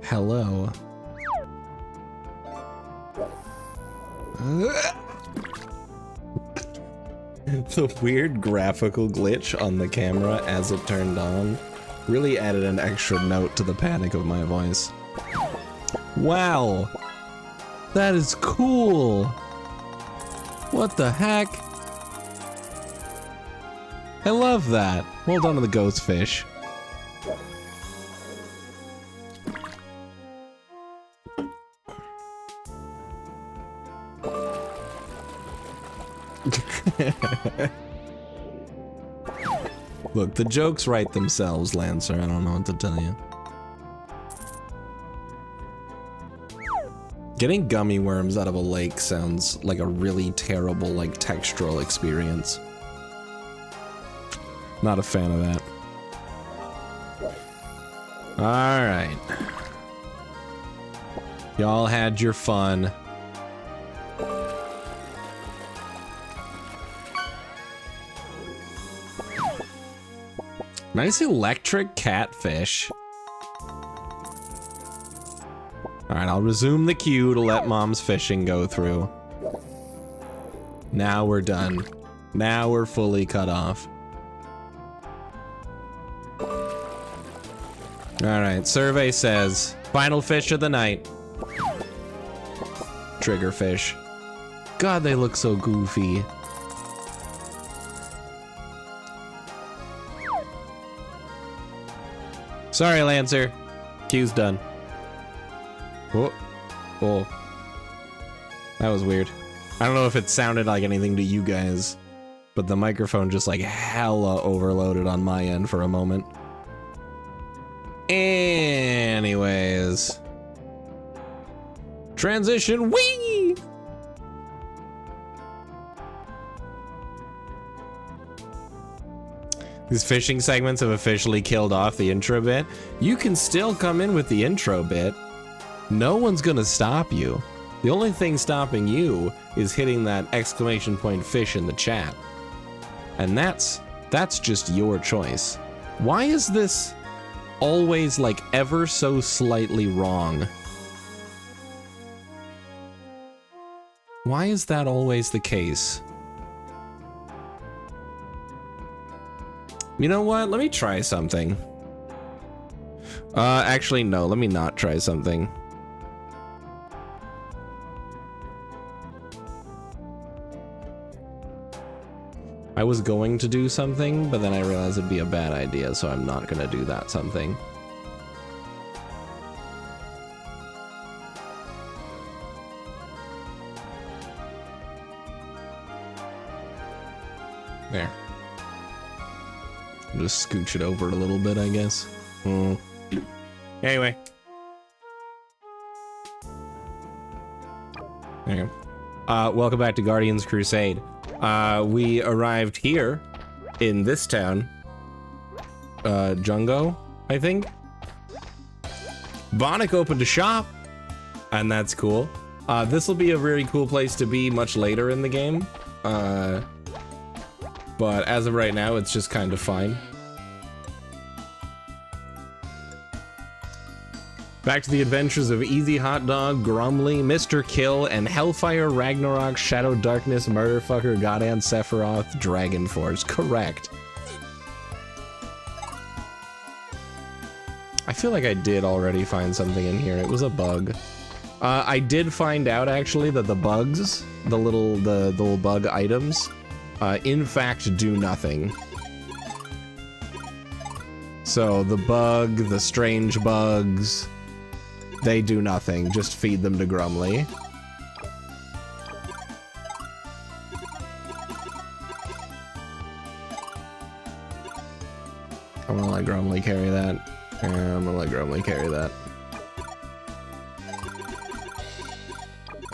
Hello. The weird graphical glitch on the camera as it turned on really added an extra note to the panic of my voice. Wow! That is cool! What the heck? I love that! Well done to the ghost fish. Look, the jokes write themselves, Lancer. I don't know what to tell you. Getting gummy worms out of a lake sounds like a really terrible, like, textural experience. Not a fan of that. Alright. Y'all had your fun. Nice electric catfish. Alright, I'll resume the queue to let Mom's fishing go through. Now we're done. Now we're fully cut off. Alright, survey says, final fish of the night. Triggerfish. God, they look so goofy. Sorry, Lancer. Queue's done. Oh. Oh. That was weird. I don't know if it sounded like anything to you guys, but the microphone just like hella overloaded on my end for a moment. Anyways. Transition, whee! These fishing segments have officially killed off the intro bit. You can still come in with the intro bit. No one's gonna stop you. The only thing stopping you is hitting that exclamation point fish in the chat. And that's just your choice. Why is this always like ever so slightly wrong? Why is that always the case? You know what? Let me try something. Actually, no, let me not try something. I was going to do something, but then I realized it'd be a bad idea, so I'm not gonna do that something. There. Just scooch it over a little bit, I guess. Anyway. There you go. Welcome back to Guardians Crusade. We arrived here in this town. Jungo, I think. Bonnick opened a shop, and that's cool. This will be a very cool place to be much later in the game. But as of right now, it's just kind of fine. Back to the adventures of Easy Hot Dog, Grumly, Mr. Kill, and Hellfire, Ragnarok, Shadow Darkness, Murderfucker, Godan, Sephiroth, Dragon Force. Correct. I feel like I did already find something in here. It was a bug. I did find out actually that the bugs, the little bug items, in fact do nothing. So the bug, the strange bugs, they do nothing. Just feed them to Grumly. I'm gonna let Grumly carry that. I'm gonna let Grumly carry that.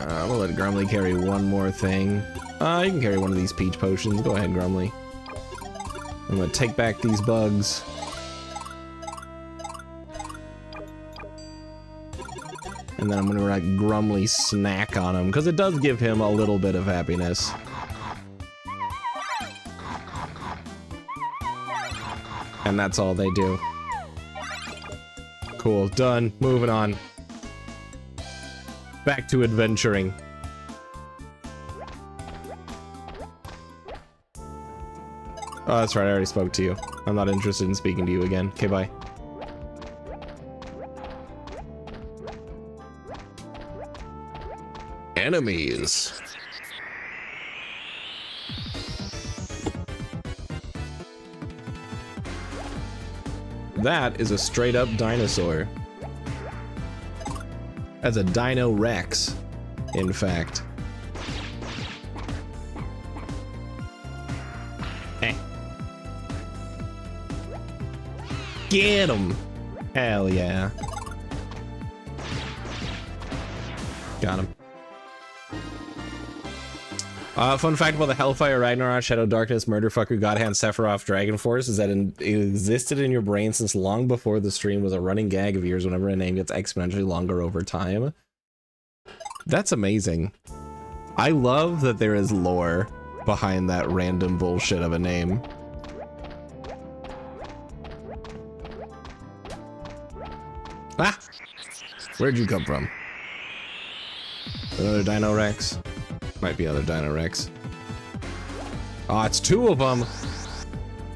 I'm gonna let Grumly carry one more thing. You can carry one of these peach potions. Go ahead, Grumly. I'm gonna take back these bugs. And then I'm gonna like Grumly snack on him, because it does give him a little bit of happiness. And that's all they do. Cool, done. Moving on. Back to adventuring. Oh, that's right, I already spoke to you. I'm not interested in speaking to you again. Okay, bye. Enemies. That is a straight up dinosaur. That's a Dino Rex, in fact. Eh. Get him! Hell yeah. Got him. Fun fact about the Hellfire, Ragnarok, Shadow Darkness, Murderfucker, Godhand, Sephiroth, Dragon Force is that it existed in your brain since long before the stream was a running gag of yours whenever a name gets exponentially longer over time. That's amazing. I love that there is lore behind that random bullshit of a name. Ah! Where'd you come from? Another Dino Rex? Might be other Dino Rex. Oh, it's two of them.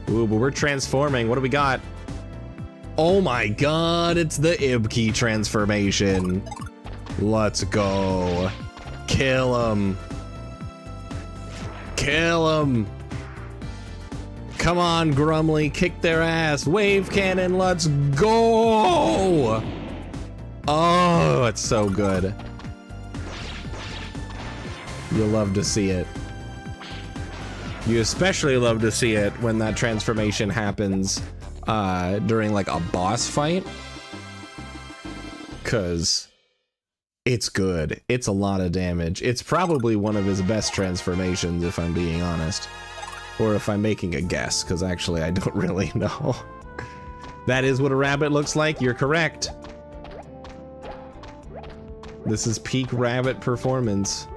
Ooh, but we're transforming. What do we got? Oh my god, it's the Ibki transformation. Let's go. Kill him. Kill him. Come on, Grumly, kick their ass. Wave cannon, let's go. Oh, it's so good. You'll love to see it. You especially love to see it when that transformation happens during like a boss fight. 'Cause it's good. It's a lot of damage. It's probably one of his best transformations, if I'm being honest. Or if I'm making a guess, because actually I don't really know. That is what a rabbit looks like. You're correct. This is peak rabbit performance.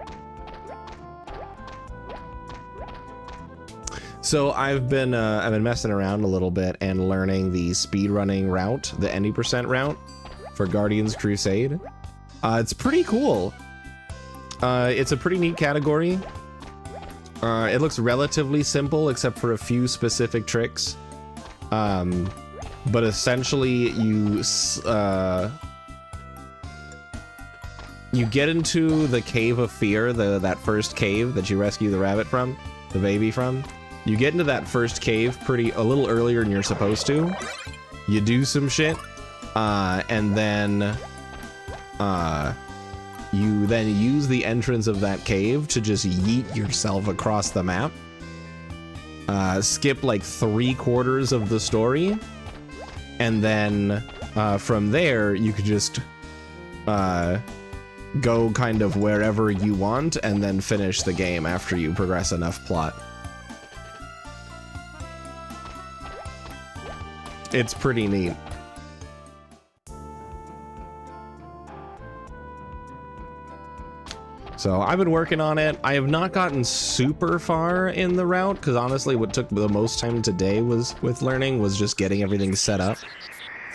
So I've been messing around a little bit and learning the speedrunning route, the 90% route for Guardians Crusade. It's pretty cool. It's a pretty neat category. It looks relatively simple except for a few specific tricks. But essentially you get into the Cave of Fear, that first cave that you rescue the rabbit from, the baby from. You get into that first cave a little earlier than you're supposed to. You do some shit, and then you then use the entrance of that cave to just yeet yourself across the map. Skip like 3/4 of the story, and then from there you could just go kind of wherever you want and then finish the game after you progress enough plot. It's pretty neat. So I've been working on it. I have not gotten super far in the route because honestly what took the most time today with learning was just getting everything set up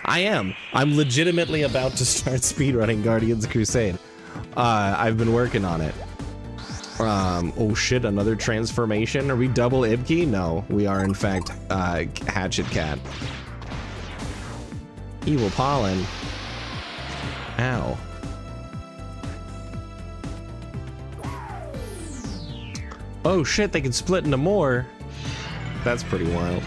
I am. I'm legitimately about to start speedrunning Guardians Crusade. I've been working on it. Oh shit, another transformation? Are we double Ibki? No, we are in fact Hatchet Cat. Evil Pollen. Ow. Oh shit, they can split into more. That's pretty wild.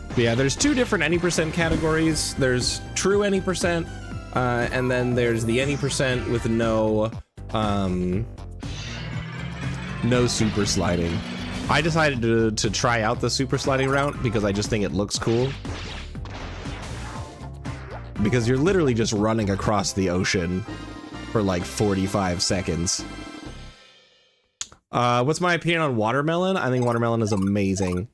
But yeah, there's two different any percent categories. There's true any percent, and then there's the any percent with no super sliding. I decided to try out the super sliding route because I just think it looks cool. Because you're literally just running across the ocean for like 45 seconds. What's my opinion on watermelon? I think watermelon is amazing.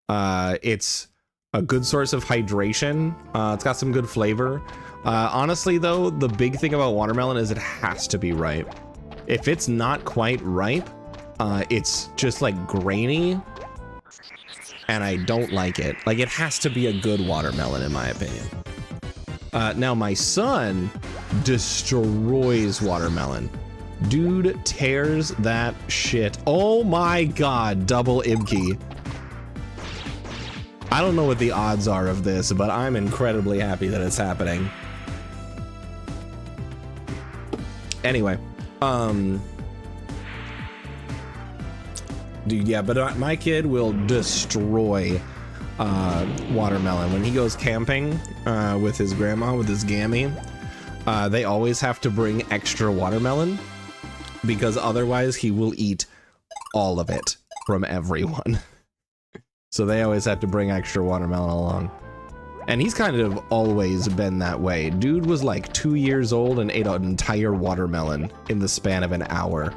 It's a good source of hydration. It's got some good flavor. Honestly though, the big thing about watermelon is it has to be ripe. If it's not quite ripe, it's just like grainy and I don't like it. Like, it has to be a good watermelon in my opinion. Now my son destroys watermelon. Dude tears that shit. Oh my god, double Ibki. I don't know what the odds are of this, but I'm incredibly happy that it's happening. Anyway, dude, yeah, but my kid will destroy watermelon. When he goes camping with his grandma, with his gammy, they always have to bring extra watermelon because otherwise he will eat all of it from everyone. So they always have to bring extra watermelon along. And he's kind of always been that way. Dude was like 2 years old and ate an entire watermelon in the span of an hour.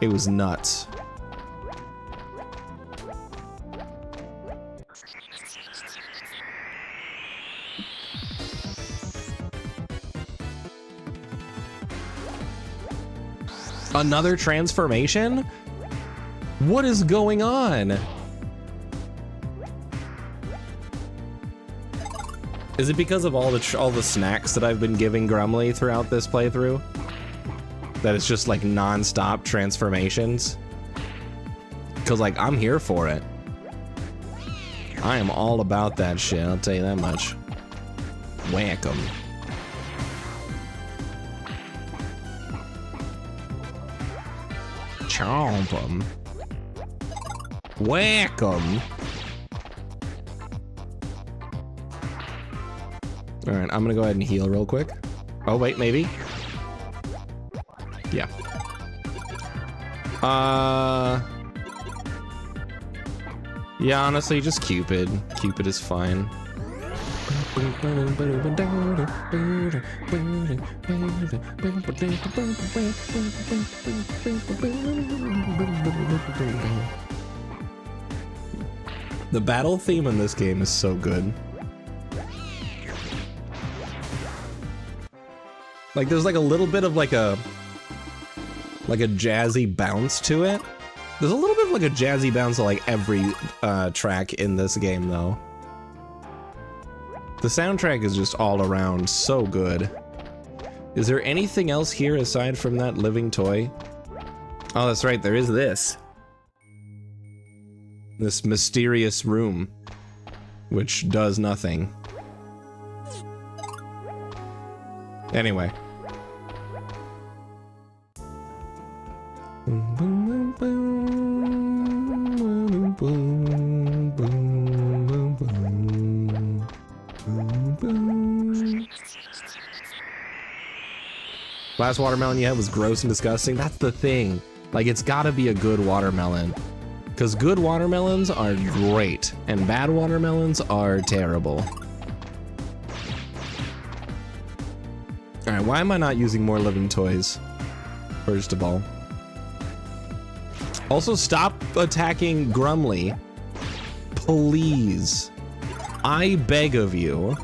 It was nuts. Another transformation? What is going on? Is it because of all the snacks that I've been giving Grumly throughout this playthrough? That it's just like non-stop transformations? Cause like, I'm here for it. I am all about that shit, I'll tell you that much. Whack 'em. Chomp 'em. Whack 'em. All right, I'm gonna go ahead and heal real quick. Oh wait, maybe. Yeah. Yeah, honestly, just Cupid. Cupid is fine. The battle theme in this game is so good. Like, there's like a little bit of like a jazzy bounce to it. There's a little bit of like a jazzy bounce to like every track in this game though. The soundtrack is just all around so good. Is there anything else here aside from that living toy? Oh, that's right, there is this. This mysterious room, which does nothing. Anyway. Last watermelon you had was gross and disgusting. That's the thing. Like, it's gotta be a good watermelon. Because good watermelons are great, and bad watermelons are terrible. Alright, why am I not using more living toys? First of all. Also, stop attacking Grumly. Please. I beg of you.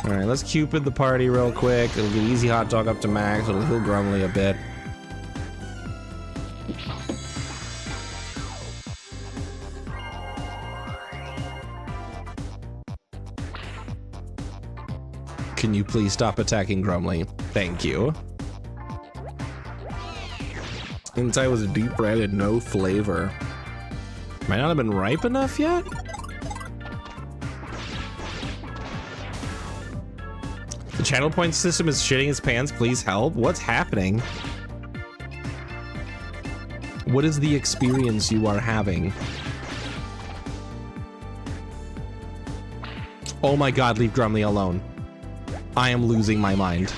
Alright, let's Cupid the party real quick. It'll be easy hot dog up to max. It'll heal Grumly a bit. Can you please stop attacking Grumly? Thank you. Inside was deep red and no flavor. Might not have been ripe enough yet? The channel point system is shitting its pants. Please help. What's happening? What is the experience you are having? Oh my god, leave Grumly alone. I am losing my mind.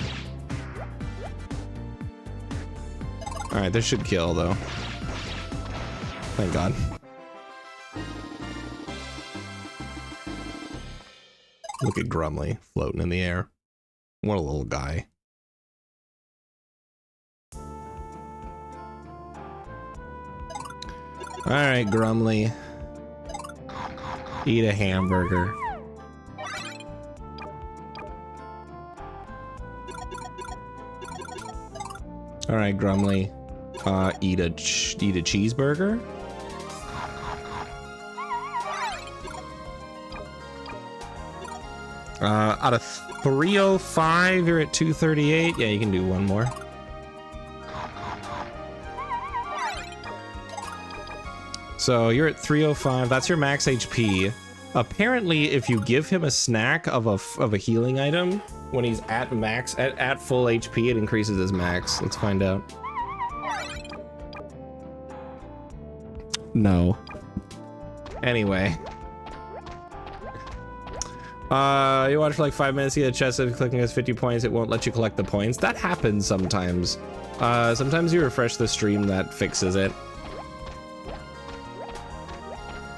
Alright, this should kill though. Thank god. Look at Grumly floating in the air. What a little guy. Alright, Grumly. Eat a hamburger. Alright, Grumly. Eat a cheeseburger. Out of 305, you're at 238. Yeah, you can do one more. So you're at 305. That's your max HP. Apparently, if you give him a snack of a healing item, when he's at max, at full HP, it increases his max. Let's find out. No. Anyway. You watch for like 5 minutes, you get a chest, if clicking has 50 points, it won't let you collect the points. That happens sometimes. Sometimes you refresh the stream, that fixes it.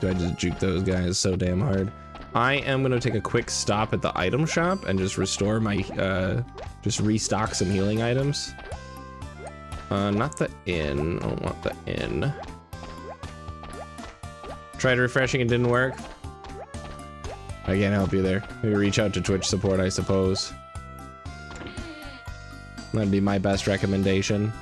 Do I just juke those guys so damn hard? I am gonna take a quick stop at the item shop and just restore my, just restock some healing items. Not the inn, I don't want the inn. Tried refreshing, it didn't work. I can't help you there. Maybe reach out to Twitch support, I suppose. That'd be my best recommendation.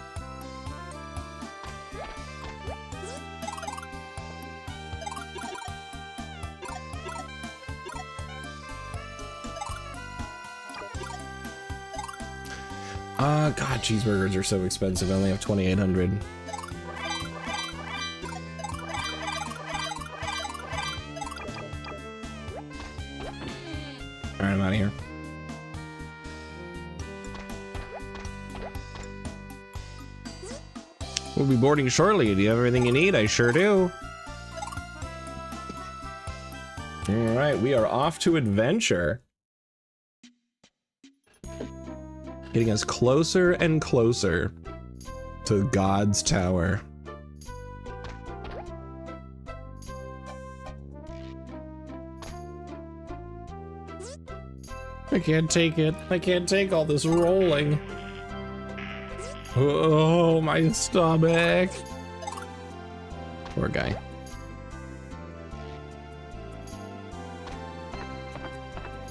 God, cheeseburgers are so expensive. I only have 2,800. Alright, I'm out of here. We'll be boarding shortly. Do you have everything you need? I sure do. Alright, we are off to adventure. Getting us closer and closer to God's Tower. I can't take it. I can't take all this rolling. Oh, my stomach. Poor guy.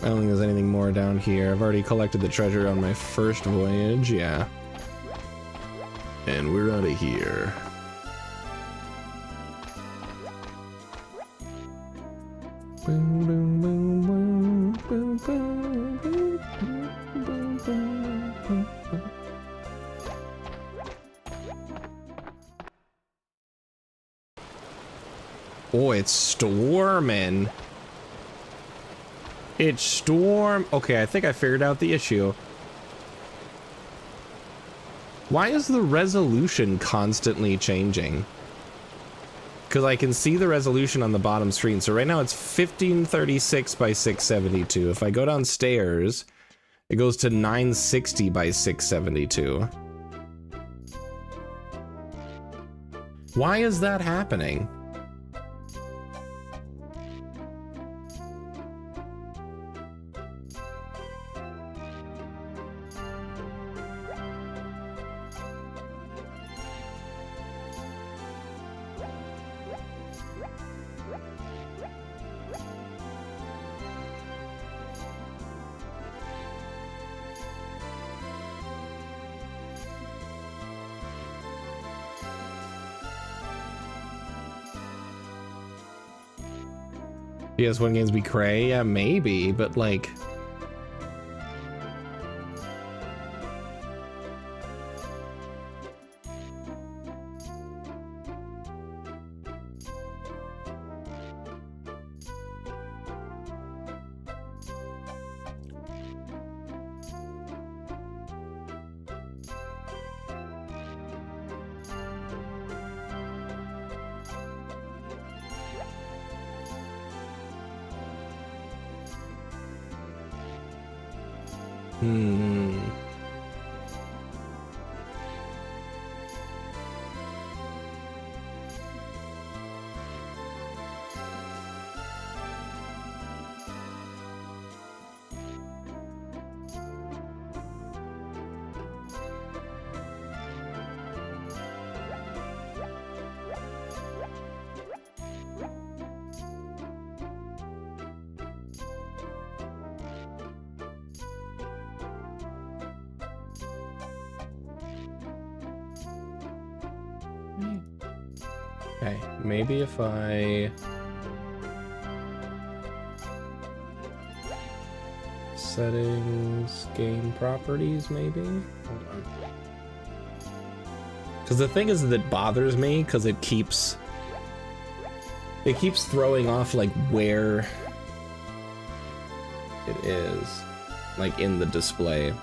I don't think there's anything more down here. I've already collected the treasure on my first voyage, yeah. And we're out of here. Boom, boom, boom, boom, boom, boom, boom, boom, boom, boom, boom. Oh, it's storming. It's storm. Okay, I think I figured out the issue. Why is the resolution constantly changing? Because I can see the resolution on the bottom screen. So right now it's 1536 by 672. If I go downstairs, it goes to 960 by 672. Why is that happening? PS1 games be cray? Yeah, maybe, but like... Hmm. Okay, maybe if I settings, game properties, maybe? Hold on. Because the thing is that it bothers me because it keeps throwing off like where it is, like in the display.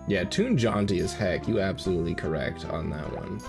Yeah, Toon jaunty as heck. You absolutely correct on that one.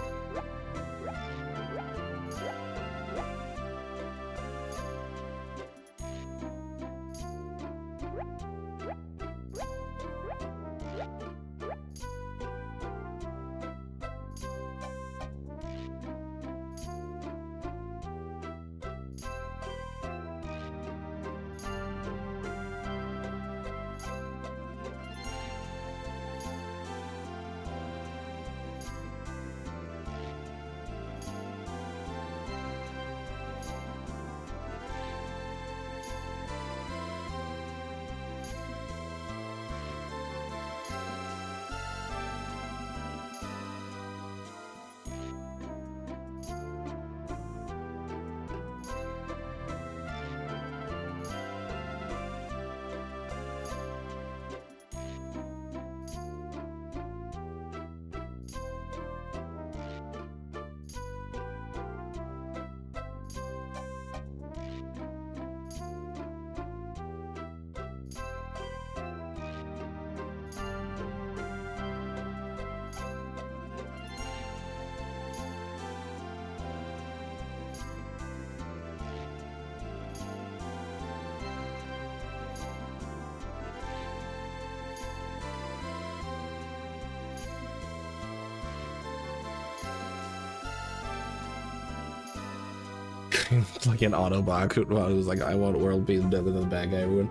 Like an Autobot who was like, I want world peace better than the bad guy, everyone.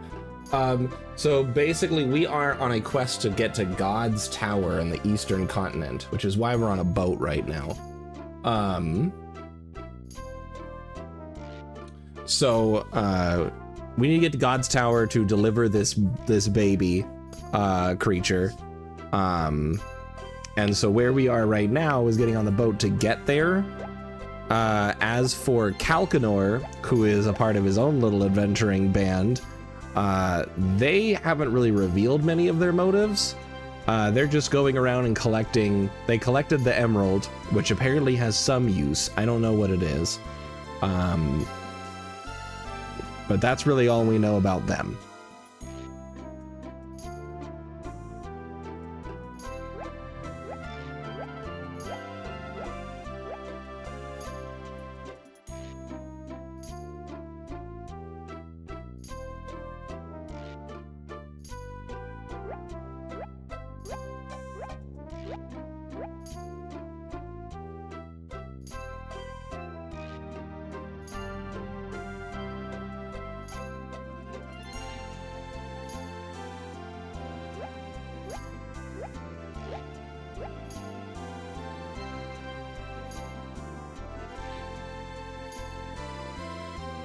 So basically we are on a quest to get to God's Tower in the Eastern Continent, which is why we're on a boat right now. We need to get to God's Tower to deliver this baby creature. And so where we are right now is getting on the boat to get there. As for Calcanor, who is a part of his own little adventuring band, they haven't really revealed many of their motives. They're just going around and collecting. They collected the emerald, which apparently has some use. I don't know what it is. But that's really all we know about them.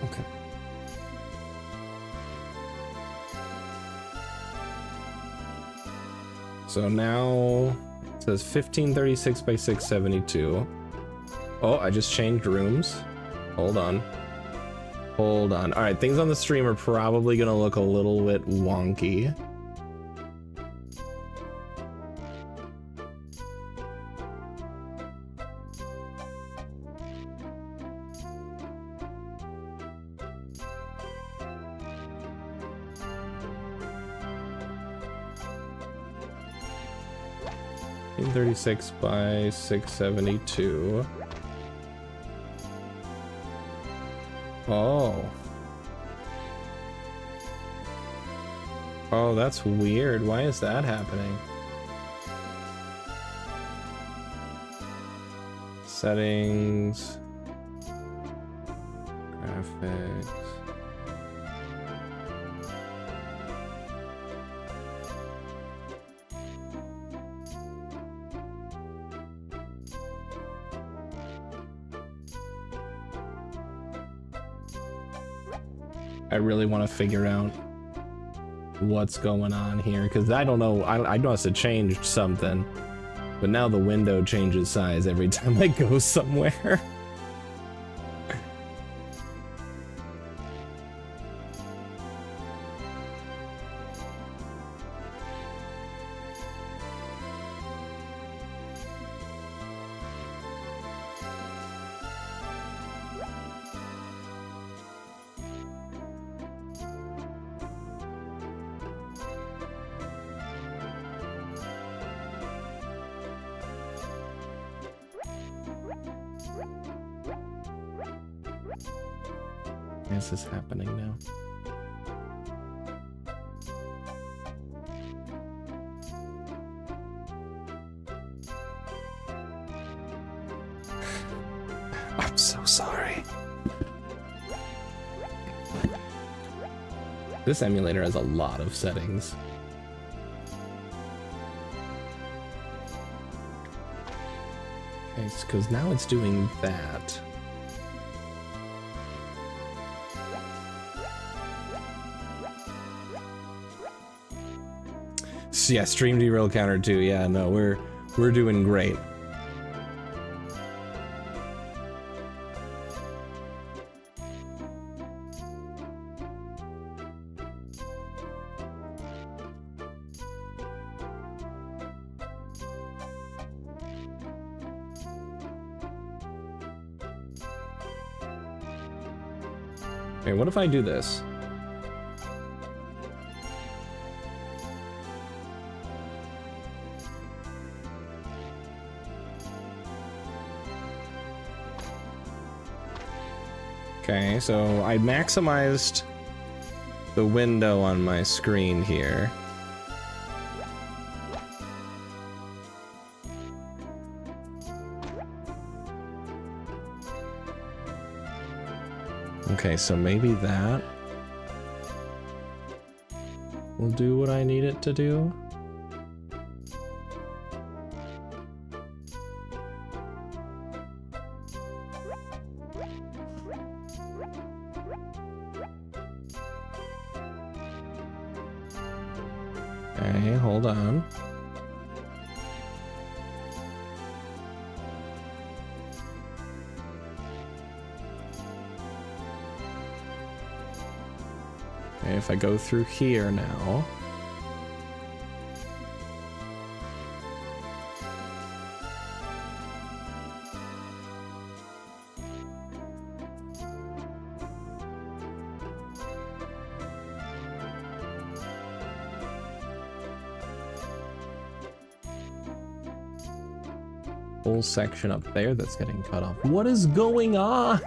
Okay. So now it says 1536 by 672. Oh, I just changed rooms. Hold on. Hold on. All right, things on the stream are probably going to look a little bit wonky. .36 by 672. Oh. Oh, that's weird. Why is that happening? Settings. Graphics. I really want to figure out what's going on here, because I don't know. I must have changed something, but now the window changes size every time I go somewhere. This is happening now. I'm so sorry. This emulator has a lot of settings. Okay, because now it's doing that. Yeah, stream derail counter too. Yeah, no, we're doing great. Okay, what if I do this? Okay, so I maximized the window on my screen here. Okay, so maybe that will do what I need it to do. Okay, hold on. Okay, if I go through here now. Whole section up there that's getting cut off. What is going on?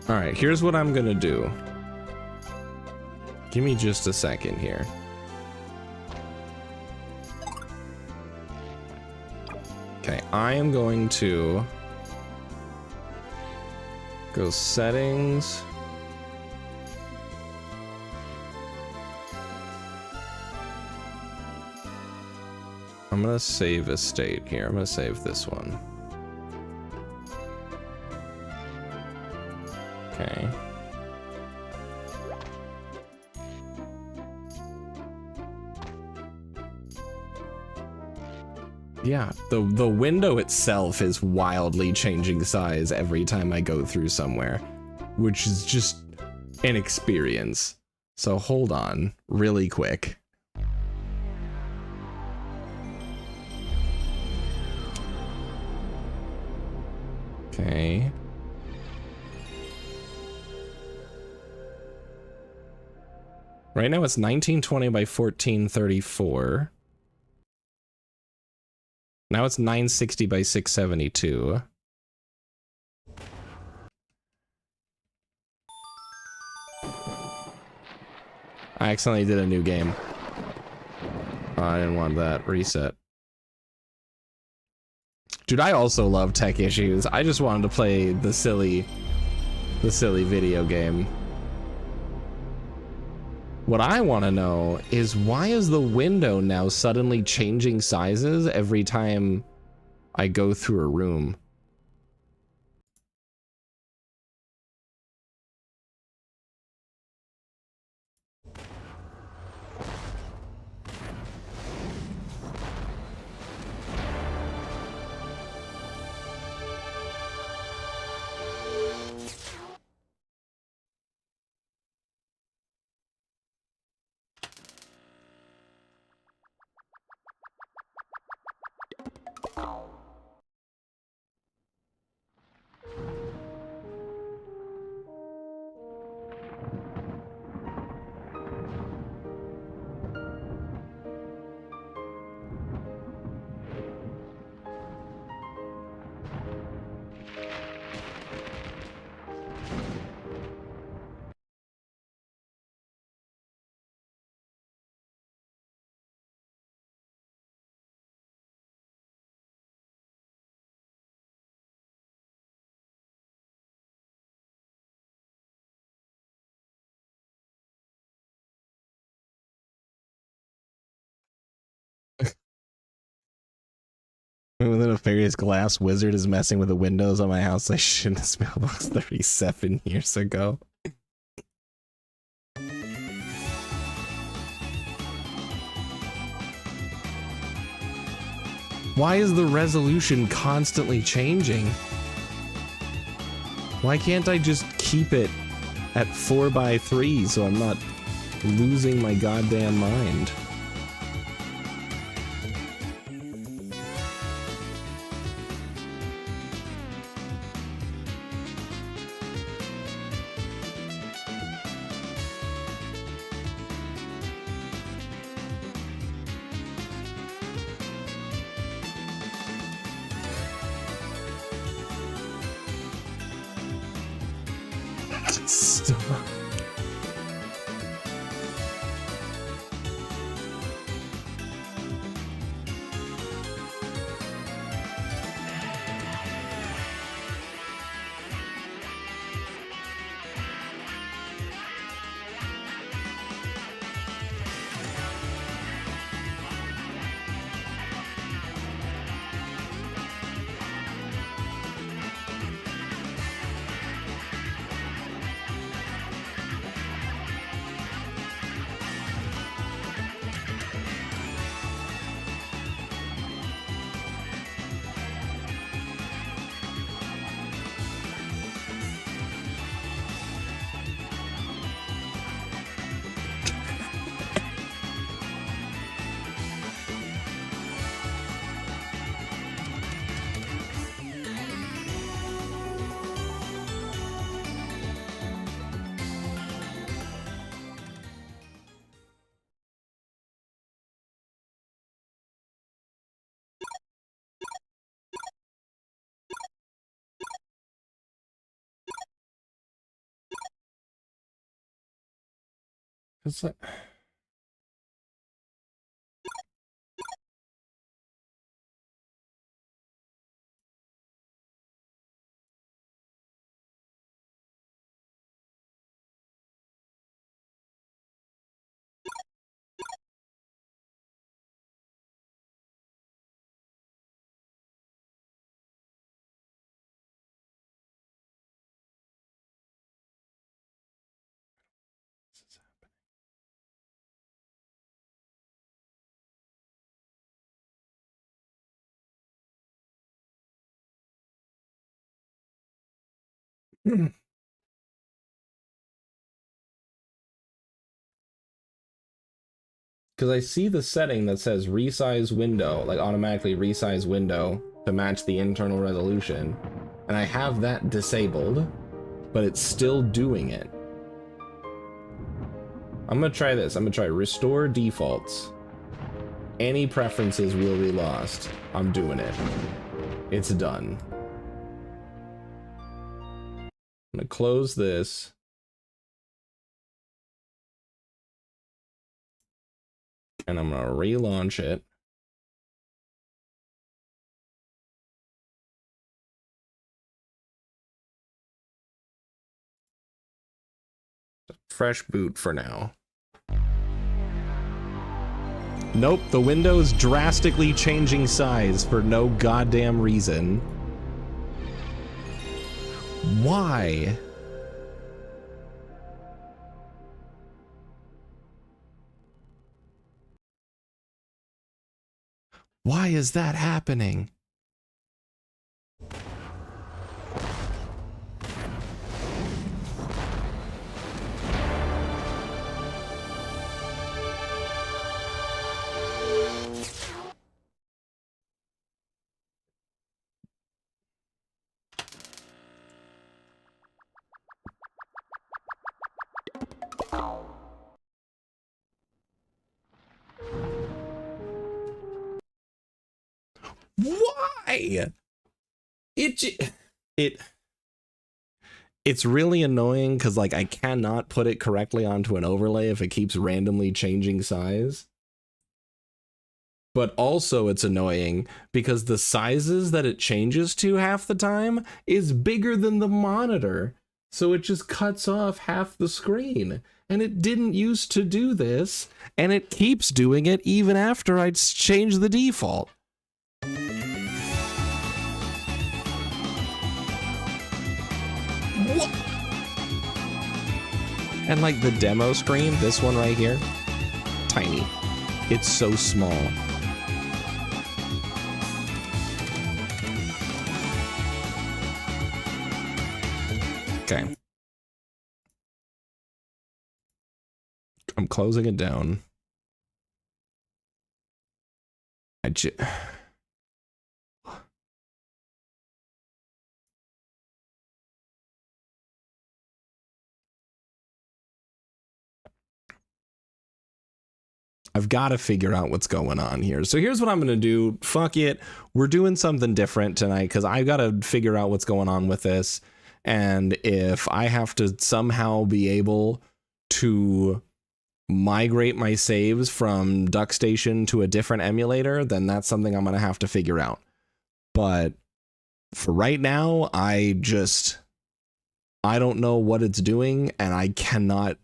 All right, here's what I'm gonna do. Give me just a second here. Okay, I am going to go settings. I'm gonna save a state here. I'm gonna save this one. Okay. Yeah, the window itself is wildly changing size every time I go through somewhere, which is just an experience. So hold on, really quick. Okay. Right now it's 1920 by 1434. Now it's 960 by 672. I accidentally did a new game. Oh, I didn't want that. Reset. Dude, I also love tech issues. I just wanted to play the silly video game. What I want to know is, why is the window now suddenly changing sizes every time I go through a room? When a nefarious glass wizard is messing with the windows on my house, I shouldn't have mailbox 37 years ago. Why is the resolution constantly changing? Why can't I just keep it at 4:3 so I'm not losing my goddamn mind? Stop. It's like... Because I see the setting that says resize window, like automatically resize window to match the internal resolution, and I have that disabled, but it's still doing it. I'm gonna try this. I'm gonna try restore defaults. Any preferences will be lost. I'm doing it. It's done. I'm gonna close this. And I'm gonna relaunch it. Fresh boot for now. Nope, the window's drastically changing size for no goddamn reason. Why? Why is that happening? Why? It's really annoying because like I cannot put it correctly onto an overlay if it keeps randomly changing size. But also it's annoying because the sizes that it changes to half the time is bigger than the monitor. So it just cuts off half the screen. And it didn't used to do this, and it keeps doing it even after I change the default. What? And like the demo screen, this one right here, tiny. It's so small. Okay. I'm closing it down. I've got to figure out what's going on here. So here's what I'm going to do. Fuck it. We're doing something different tonight because I've got to figure out what's going on with this. And if I have to somehow be able to migrate my saves from DuckStation to a different emulator, then that's something I'm going to have to figure out. But for right now, I don't know what it's doing, and I cannot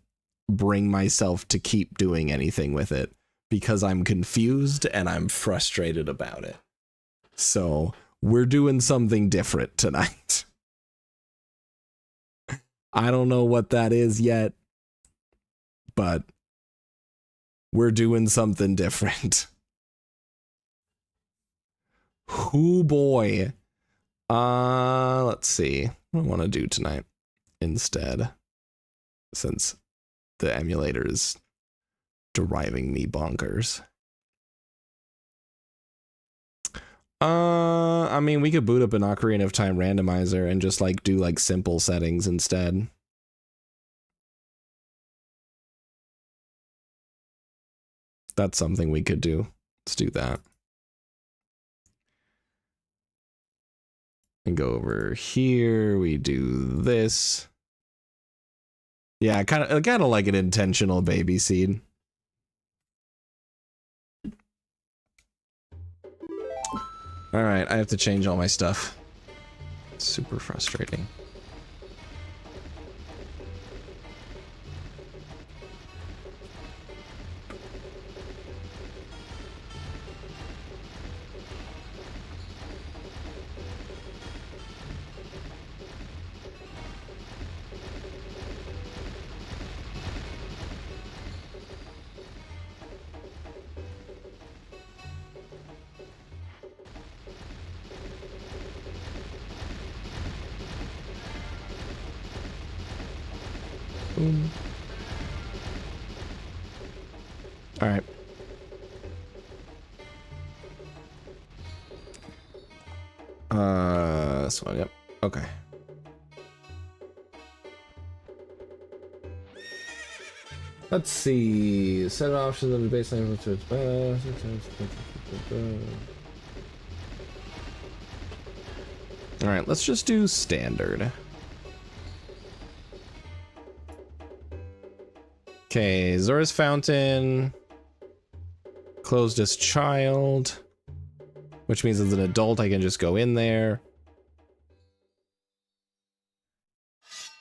bring myself to keep doing anything with it because I'm confused and I'm frustrated about it. So we're doing something different tonight. I don't know what that is yet, but we're doing something different. Hoo boy. Let's see what I want to do tonight instead, since the emulator is driving me bonkers. I mean, we could boot up an Ocarina of Time randomizer and just like do like simple settings instead. That's something we could do. Let's do that. And go over here. We do this. Yeah, kind of like an intentional baby seed. All right, I have to change all my stuff. It's super frustrating. Boom. All right. This one, yep. Okay. Let's see. Set options on the baseline. All right, let's just do standard. Okay, Zora's Fountain. Closed as child. Which means as an adult I can just go in there.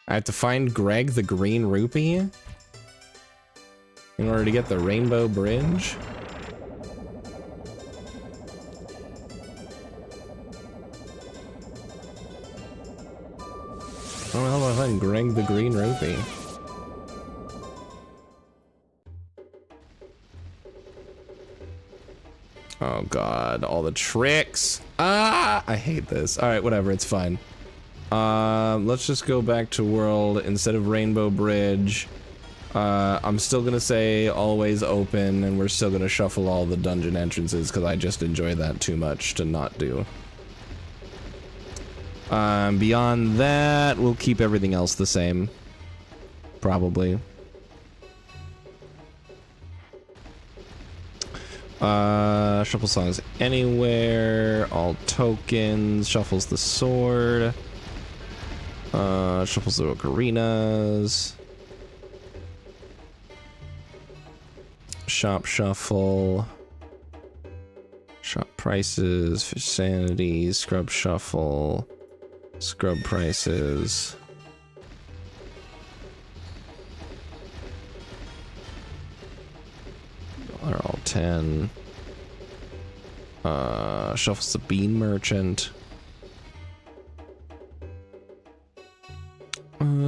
I have to find Greg the Green Rupee in order to get the Rainbow Bridge. Oh, how do I find Greg the Green Rupee? Oh god, all the tricks. Ah, I hate this. All right, whatever, it's fine. Let's just go back to world instead of Rainbow Bridge. I'm still gonna say always open, and we're still gonna shuffle all the dungeon entrances because I just enjoy that too much to not do. Beyond that, we'll keep everything else the same. Probably. Shuffle songs anywhere, all tokens, shuffles the sword, shuffles the ocarinas, shop shuffle, shop prices, fish sanity, scrub shuffle, scrub prices. Are all 10. Shuffles the bean merchant.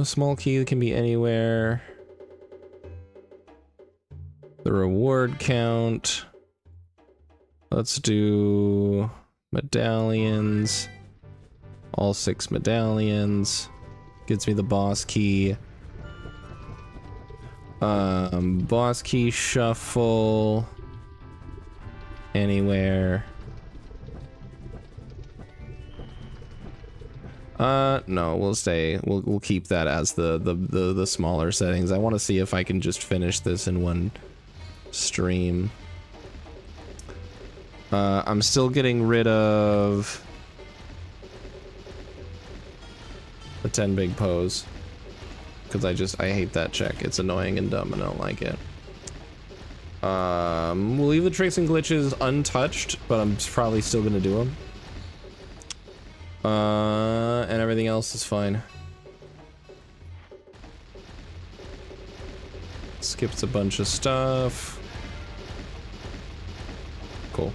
Small key can be anywhere. The reward count. Let's do medallions. All 6 medallions. Gives me the boss key. Boss key shuffle anywhere. No, we'll keep that as the smaller settings. I want to see if I can just finish this in one stream. I'm still getting rid of the 10 big pose. Because I hate that check. It's annoying and dumb and I don't like it. We'll leave the tricks and glitches untouched, but I'm probably still gonna do them. And everything else is fine. Skips a bunch of stuff. Cool.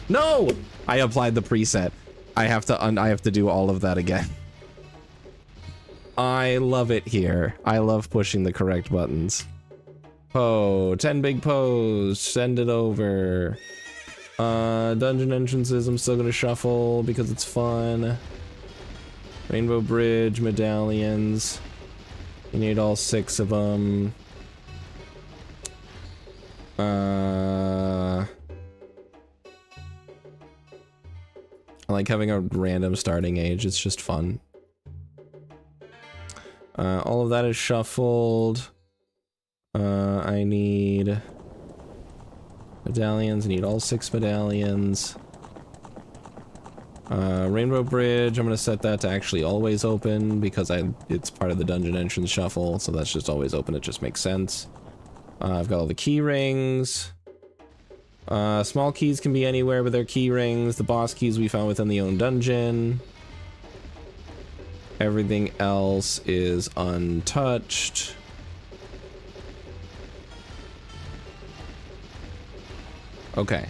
No! I applied the preset. I have to do all of that again. I love it here. I love pushing the correct buttons. Oh, 10 big pose. Send it over. Dungeon entrances I'm still gonna shuffle because it's fun. Rainbow Bridge, medallions. You need all 6 of them. I like having a random starting age. It's just fun. All of that is shuffled. I need medallions. I need all 6 medallions. Rainbow Bridge, I'm gonna set that to actually always open because it's part of the dungeon entrance shuffle, so that's just always open. It just makes sense. I've got all the key rings. Small keys can be anywhere but they're key rings. The boss keys we found within the own dungeon. Everything else is untouched. Okay.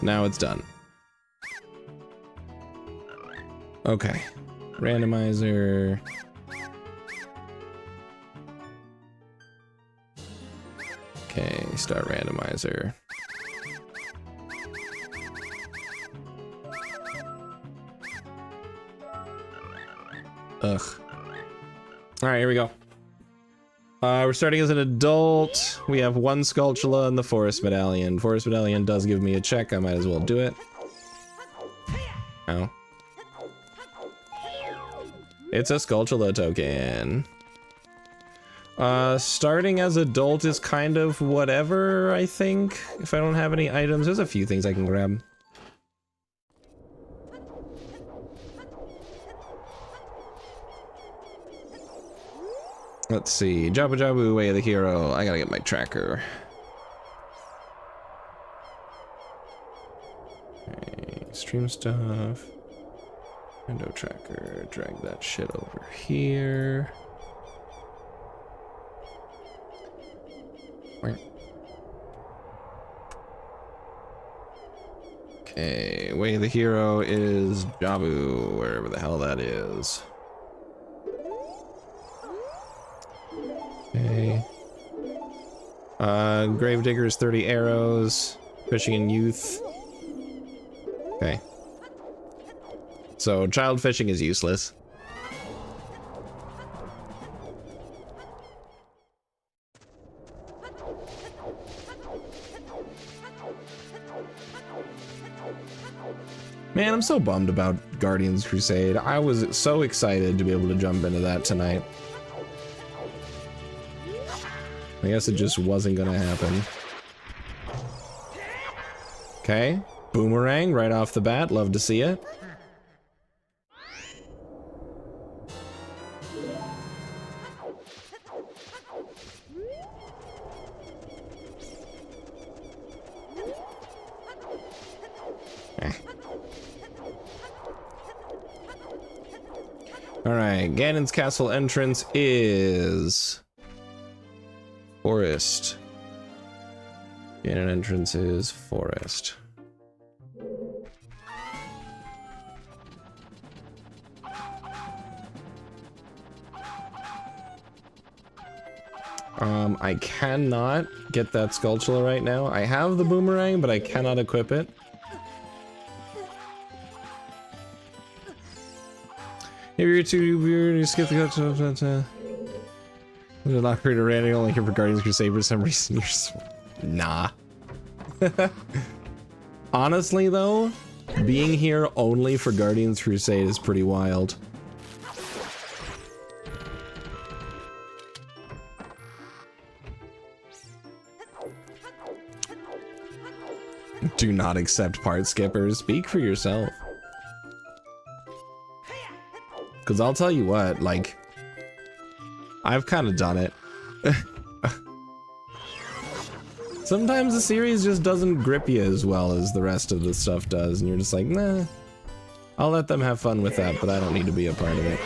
Now it's done. Okay. Randomizer. Okay, start randomizer. Ugh. Alright, here we go. We're starting as an adult. We have 1 Skulltula and the Forest Medallion. Forest Medallion does give me a check. I might as well do it. Ow. It's a Skulltula token. Starting as adult is kind of whatever, I think. If I don't have any items, there's a few things I can grab. Let's see. Jabu Jabu, Way of the Hero. I gotta get my tracker. Okay, stream stuff. Window tracker. Drag that shit over here. Okay, Way of the Hero is Jabu, wherever the hell that is. Okay. Gravedigger's 30 arrows. Fishing in youth. Okay. So, child fishing is useless. Man, I'm so bummed about Guardians Crusade. I was so excited to be able to jump into that tonight. I guess it just wasn't gonna happen. Okay, boomerang right off the bat, love to see it. Alright, Ganon's castle entrance is forest. Ganon entrance is forest. I cannot get that Skulltula right now. I have the boomerang, but I cannot equip it. If you're to skip the cut, not create a random only here for Guardians Crusade for some reason. Nah. Honestly, though, being here only for Guardians Crusade is pretty wild. Do not accept part skippers. Speak for yourself. Because I'll tell you what, like, I've kind of done it. Sometimes the series just doesn't grip you as well as the rest of the stuff does, and you're just like, nah, I'll let them have fun with that, but I don't need to be a part of it.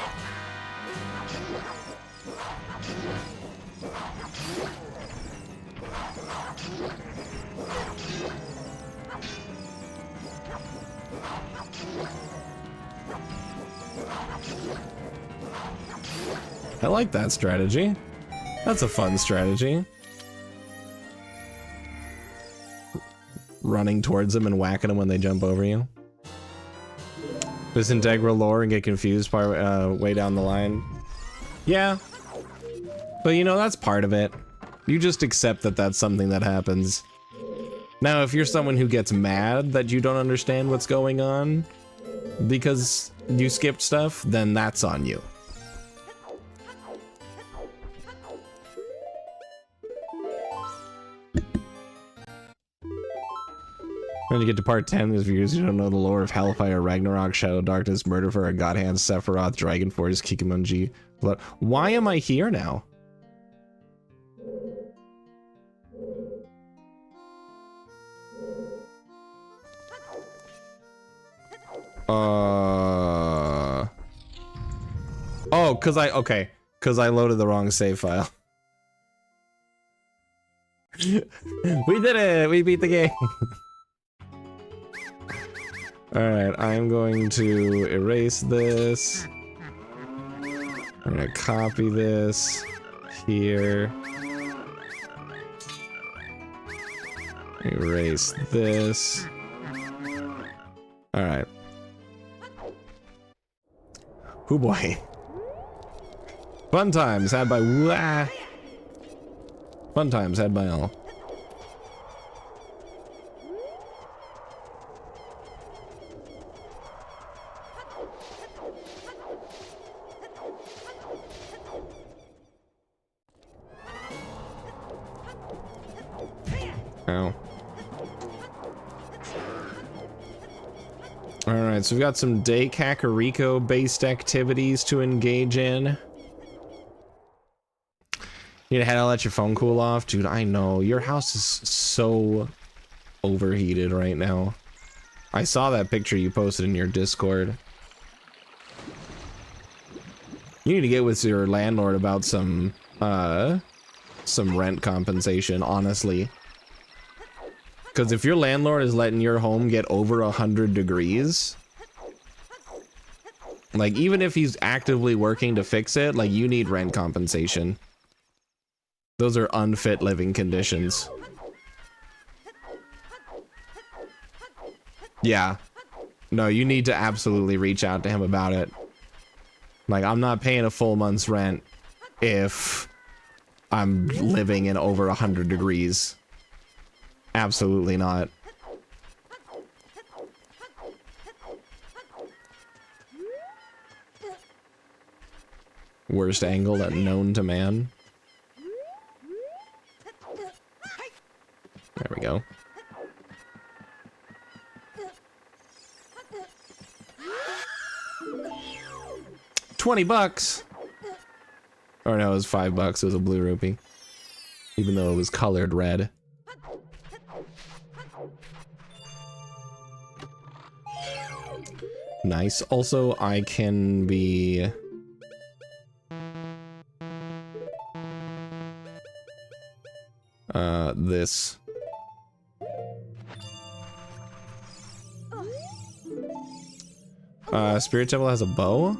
I like that strategy. That's a fun strategy. Running towards them and whacking them when they jump over you. This integral lore and get confused way down the line. Yeah. But you know, that's part of it. You just accept that that's something that happens. Now, if you're someone who gets mad that you don't understand what's going on because you skipped stuff, then that's on you. When you get to part 10, there's viewers who don't know the lore of Hellfire, Ragnarok, Shadow Darkness, Murder for a God Hand, Sephiroth, Dragon Force, Kikumunji. Why am I here now? Oh, cause I loaded the wrong save file. We did it! We beat the game! Alright, I'm going to erase this. I'm gonna copy this here. Erase this. Alright. Oh boy. Fun times had by Wah. Fun times had by all. Ow. Alright, so we've got some day Kakariko based activities to engage in. You need to head out, let your phone cool off. Dude, I know. Your house is so overheated right now. I saw that picture you posted in your Discord. You need to get with your landlord about some rent compensation, honestly. Because if your landlord is letting your home get over 100 degrees, like, even if he's actively working to fix it, like, you need rent compensation. Those are unfit living conditions. Yeah. No, you need to absolutely reach out to him about it. Like, I'm not paying a full month's rent if I'm living in over 100 degrees. Absolutely not. Worst angle that known to man. There we go. $20. Or no, it was $5. It was a blue rupee. Even though it was colored red. Nice. Also, I can be... this. Spirit Temple has a bow?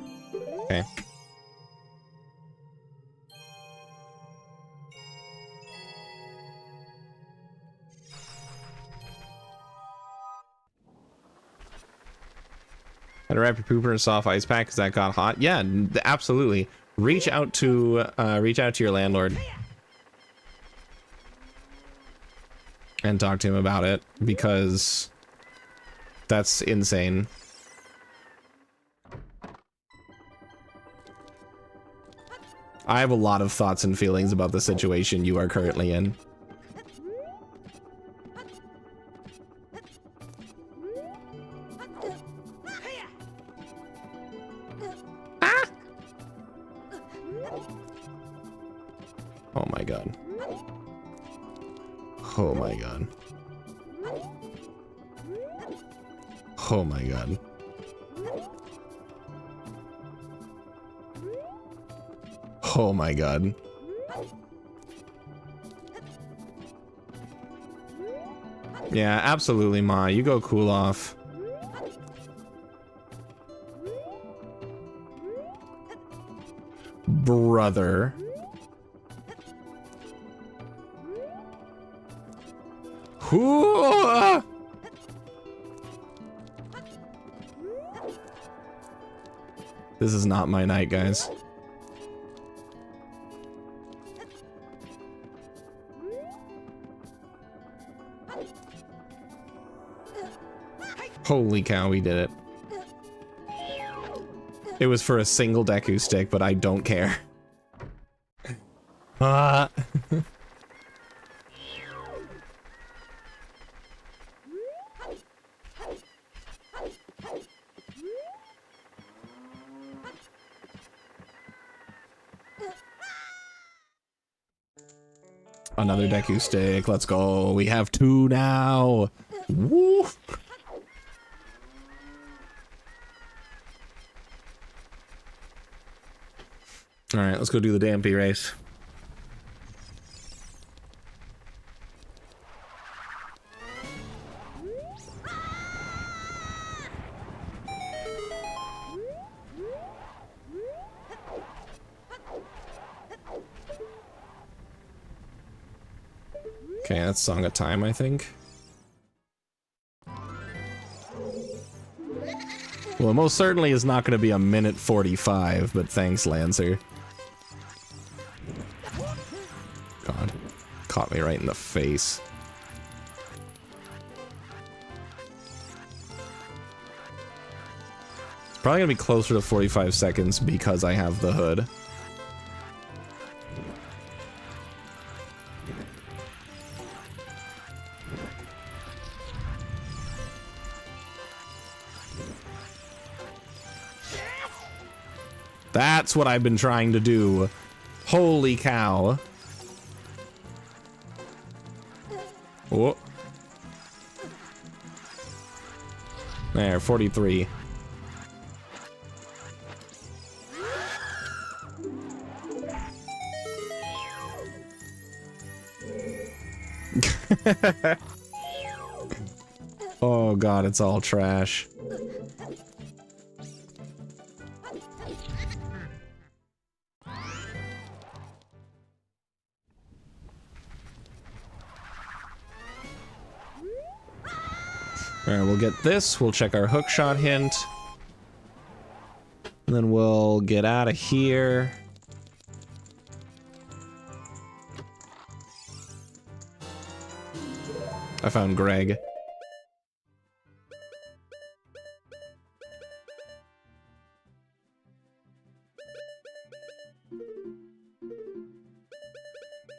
Okay. Had to wrap your pooper in a soft ice pack because that got hot. Yeah, absolutely. Reach out to your landlord and talk to him about it, because that's insane. I have a lot of thoughts and feelings about the situation you are currently in. Ah! Oh my god. Oh my god. Oh my god. Oh my god. Yeah, absolutely, Ma. You go cool off. Brother. Ooh! This is not my night, guys. Holy cow, we did it. It was for a single Deku stick, but I don't care. Another Deku stick. Let's go. We have 2 now. Woo! All right, let's go do the Dampy race. Okay, that's Song of Time, I think. Well, it most certainly is not going to be a minute 45, but thanks, Lancer. God. caught me right in the face. It's probably gonna be closer to 45 seconds because I have the hood. That's what I've been trying to do. Holy cow. Oh. There, 43. Oh god, it's all trash. Alright, we'll get this, we'll check our hookshot hint. And then we'll get out of here. I found Greg.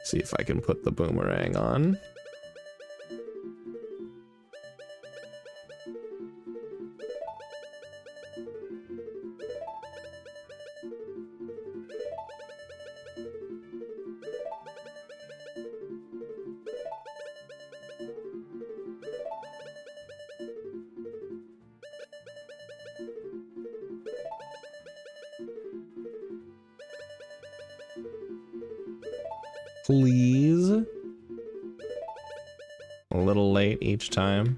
See if I can put the boomerang on. Please. A little late each time.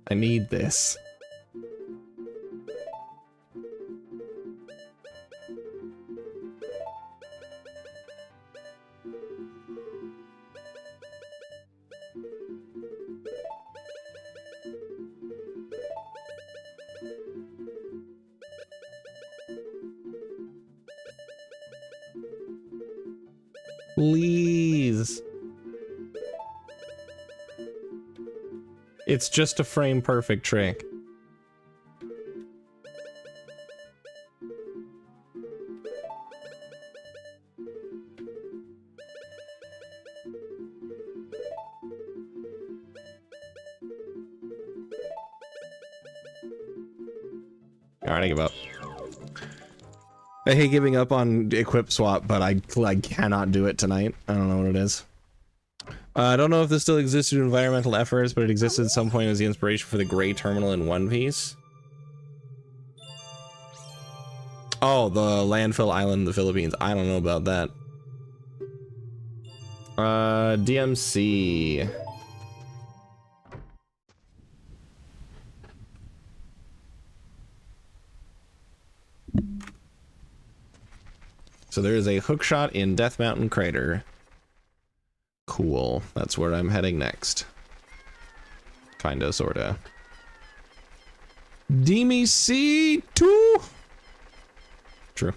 I need this. Please. It's just a frame perfect trick. Alright, I give up. I hate giving up on equip swap, but I cannot do it tonight. I don't know what it is. I don't know if this still existed in environmental efforts, but it existed at some point as the inspiration for the gray terminal in One Piece. Oh, the landfill island in the Philippines. I don't know about that. DMC. So there is a hookshot in Death Mountain Crater. Cool. That's where I'm heading next. Kinda, sorta. DMC 2? True.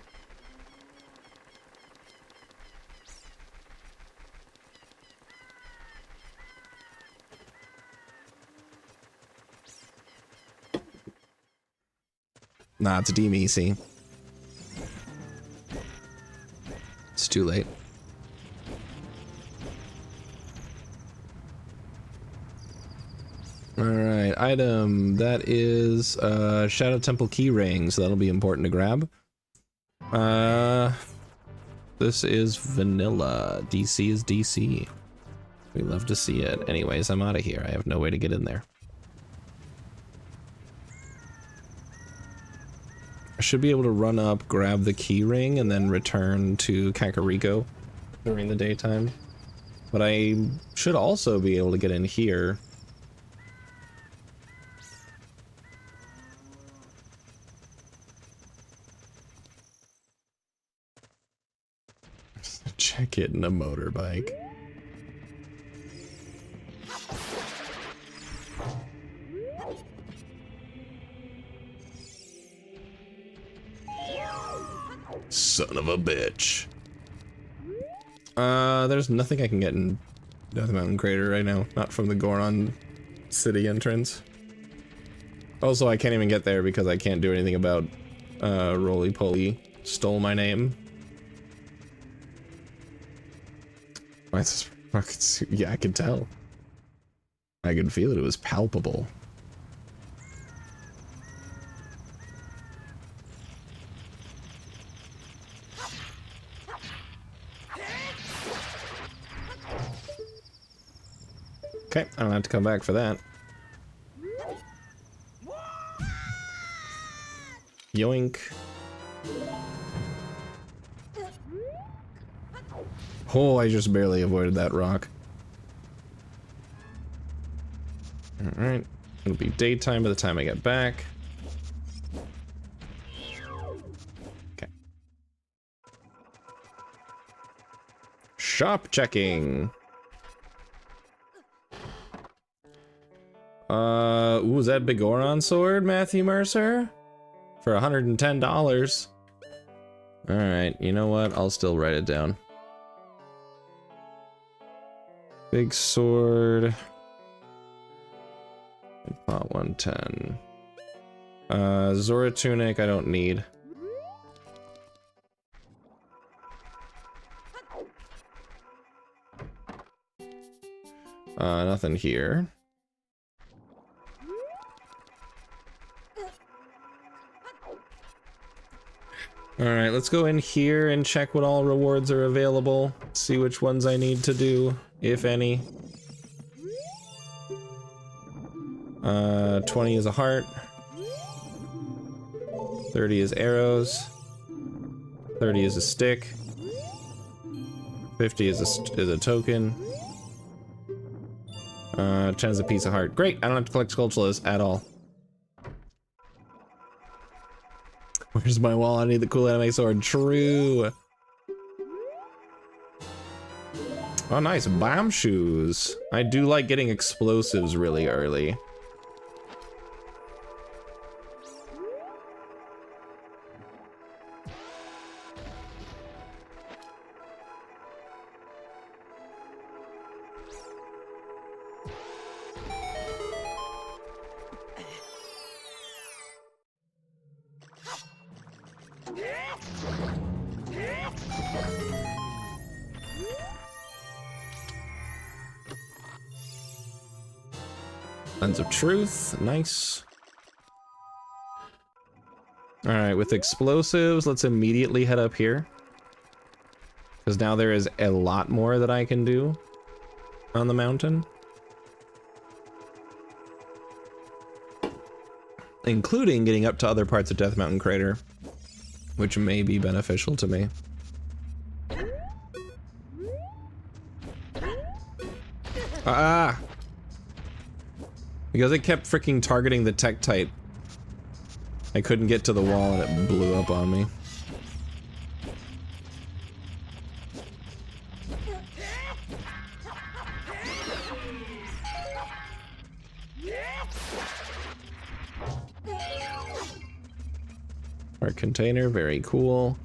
Nah, it's a DMC. It's too late. Alright, item. That is Shadow Temple key ring, so that'll be important to grab. This is vanilla. DC is DC. We love to see it. Anyways, I'm out of here. I have no way to get in there. I should be able to run up, grab the key ring, and then return to Kakariko during the daytime. But I should also be able to get in here. Check it in a motorbike. Son of a bitch. There's nothing I can get in Death Mountain Crater right now. Not from the Goron City entrance. Also, I can't even get there because I can't do anything about Roly Poly stole my name. Why is this fucking suit? Yeah, I could tell. I could feel it. It was palpable. Okay, I don't have to come back for that. Yoink. Oh, I just barely avoided that rock. Alright, it'll be daytime by the time I get back. Okay. Shop checking. Ooh, is that Bigoron sword, Matthew Mercer? For $110. Alright, you know what? I'll still write it down. Big sword. Pot 110. Zora tunic I don't need. Nothing here. Alright, let's go in here and check what all rewards are available. See which ones I need to do, if any. 20 is a heart. 30 is arrows. 30 is a stick. 50 is a token. 10 is a piece of heart. Great, I don't have to collect Skulltulas at all. Where's my wall? I need the cool anime sword. True. Oh, nice. Bomb shoes. I do like getting explosives really early. Lens of Truth, nice. Alright, with explosives, let's immediately head up here. Because now there is a lot more that I can do on the mountain. Including getting up to other parts of Death Mountain Crater, which may be beneficial to me. Ah! Because it kept freaking targeting the Tektite, I couldn't get to the wall and it blew up on me. Our container, very cool.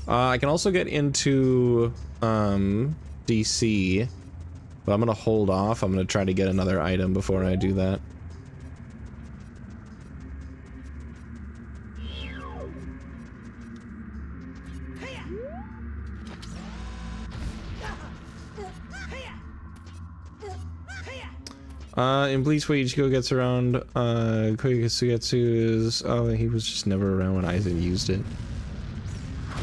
I can also get into DC. But I'm gonna hold off. I'm gonna try to get another item before I do that. In Bleach, where Ichigo gets around, Koyusugetsu is... Oh, he was just never around when Aizen used it.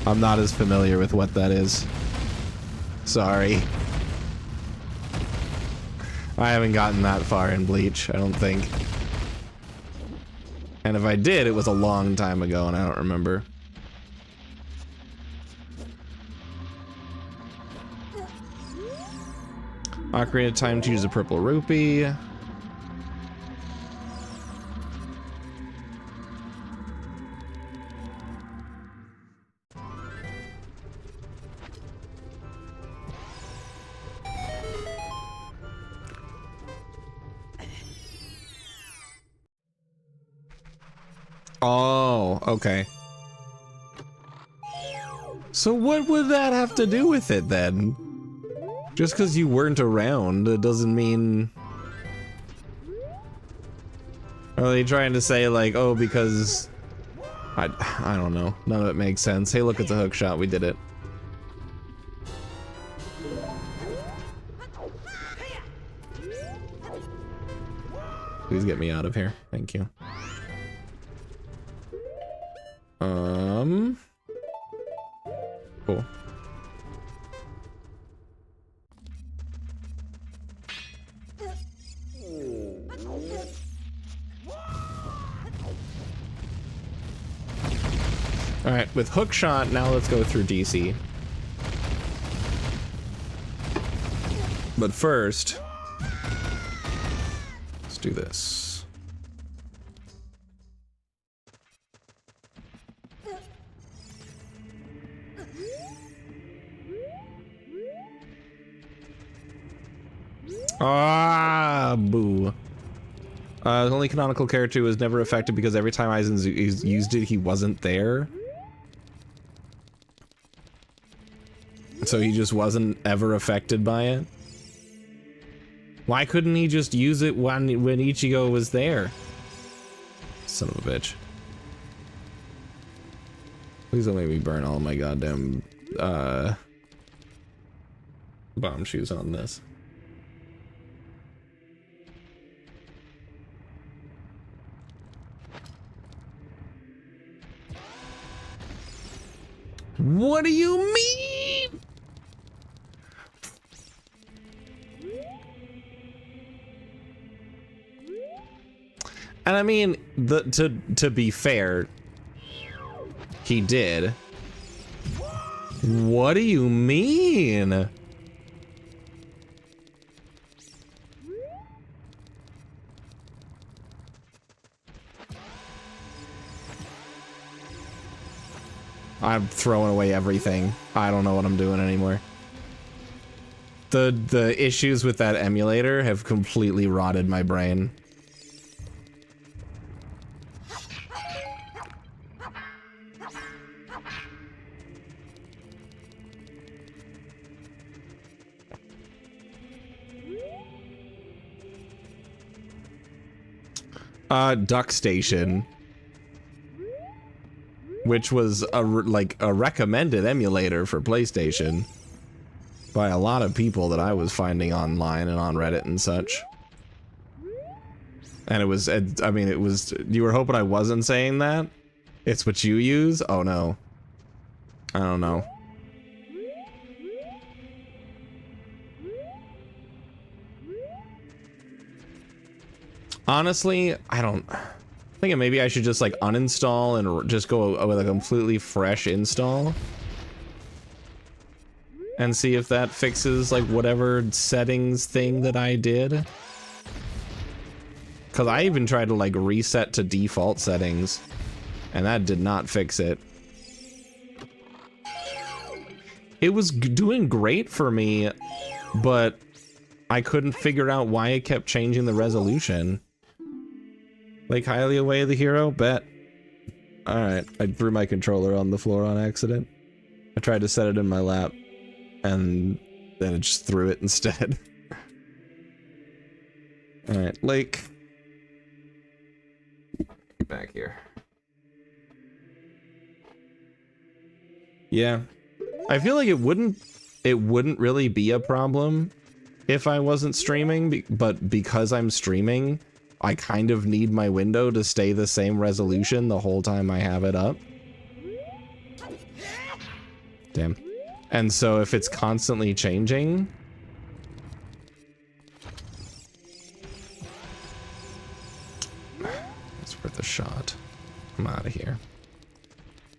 I'm not as familiar with what that is. Sorry. I haven't gotten that far in Bleach, I don't think. And if I did, it was a long time ago and I don't remember. Ocarina of Time to use a purple rupee. Oh, okay. So what would that have to do with it then? Just because you weren't around, it doesn't mean... Are they trying to say like, oh, because... I don't know. None of it makes sense. Hey, look, it's a hook shot. We did it. Please get me out of here. Thank you. Cool. All right, with hook shot, now let's go through DC. But first, let's do this. Ah, boo. The only canonical character was never affected because every time Aizen used it, he wasn't there. So he just wasn't ever affected by it. Why couldn't he just use it when Ichigo was there? Son of a bitch. Please don't make me burn all my goddamn bomb shoes on this. What do you mean? And I mean, to be fair, he did. What do you mean? I'm throwing away everything. I don't know what I'm doing anymore. The issues with that emulator have completely rotted my brain. Duck Station, which was a recommended emulator for PlayStation by a lot of people that I was finding online and on Reddit and such. And it was, I mean, it was, you were hoping I wasn't saying that? It's what you use? Oh no. I don't know. Honestly, I don't... think maybe I should just like uninstall and just go with a completely fresh install and see if that fixes like whatever settings thing that I did. Because I even tried to like reset to default settings and that did not fix it. It was doing great for me, but I couldn't figure out why it kept changing the resolution. Like highly away the hero? Bet. Alright, I threw my controller on the floor on accident. I tried to set it in my lap, and then it just threw it instead. Alright, Lake. Back here. Yeah. I feel like it wouldn't really be a problem if I wasn't streaming, but because I'm streaming, I kind of need my window to stay the same resolution the whole time I have it up. Damn. And so if it's constantly changing... It's worth a shot.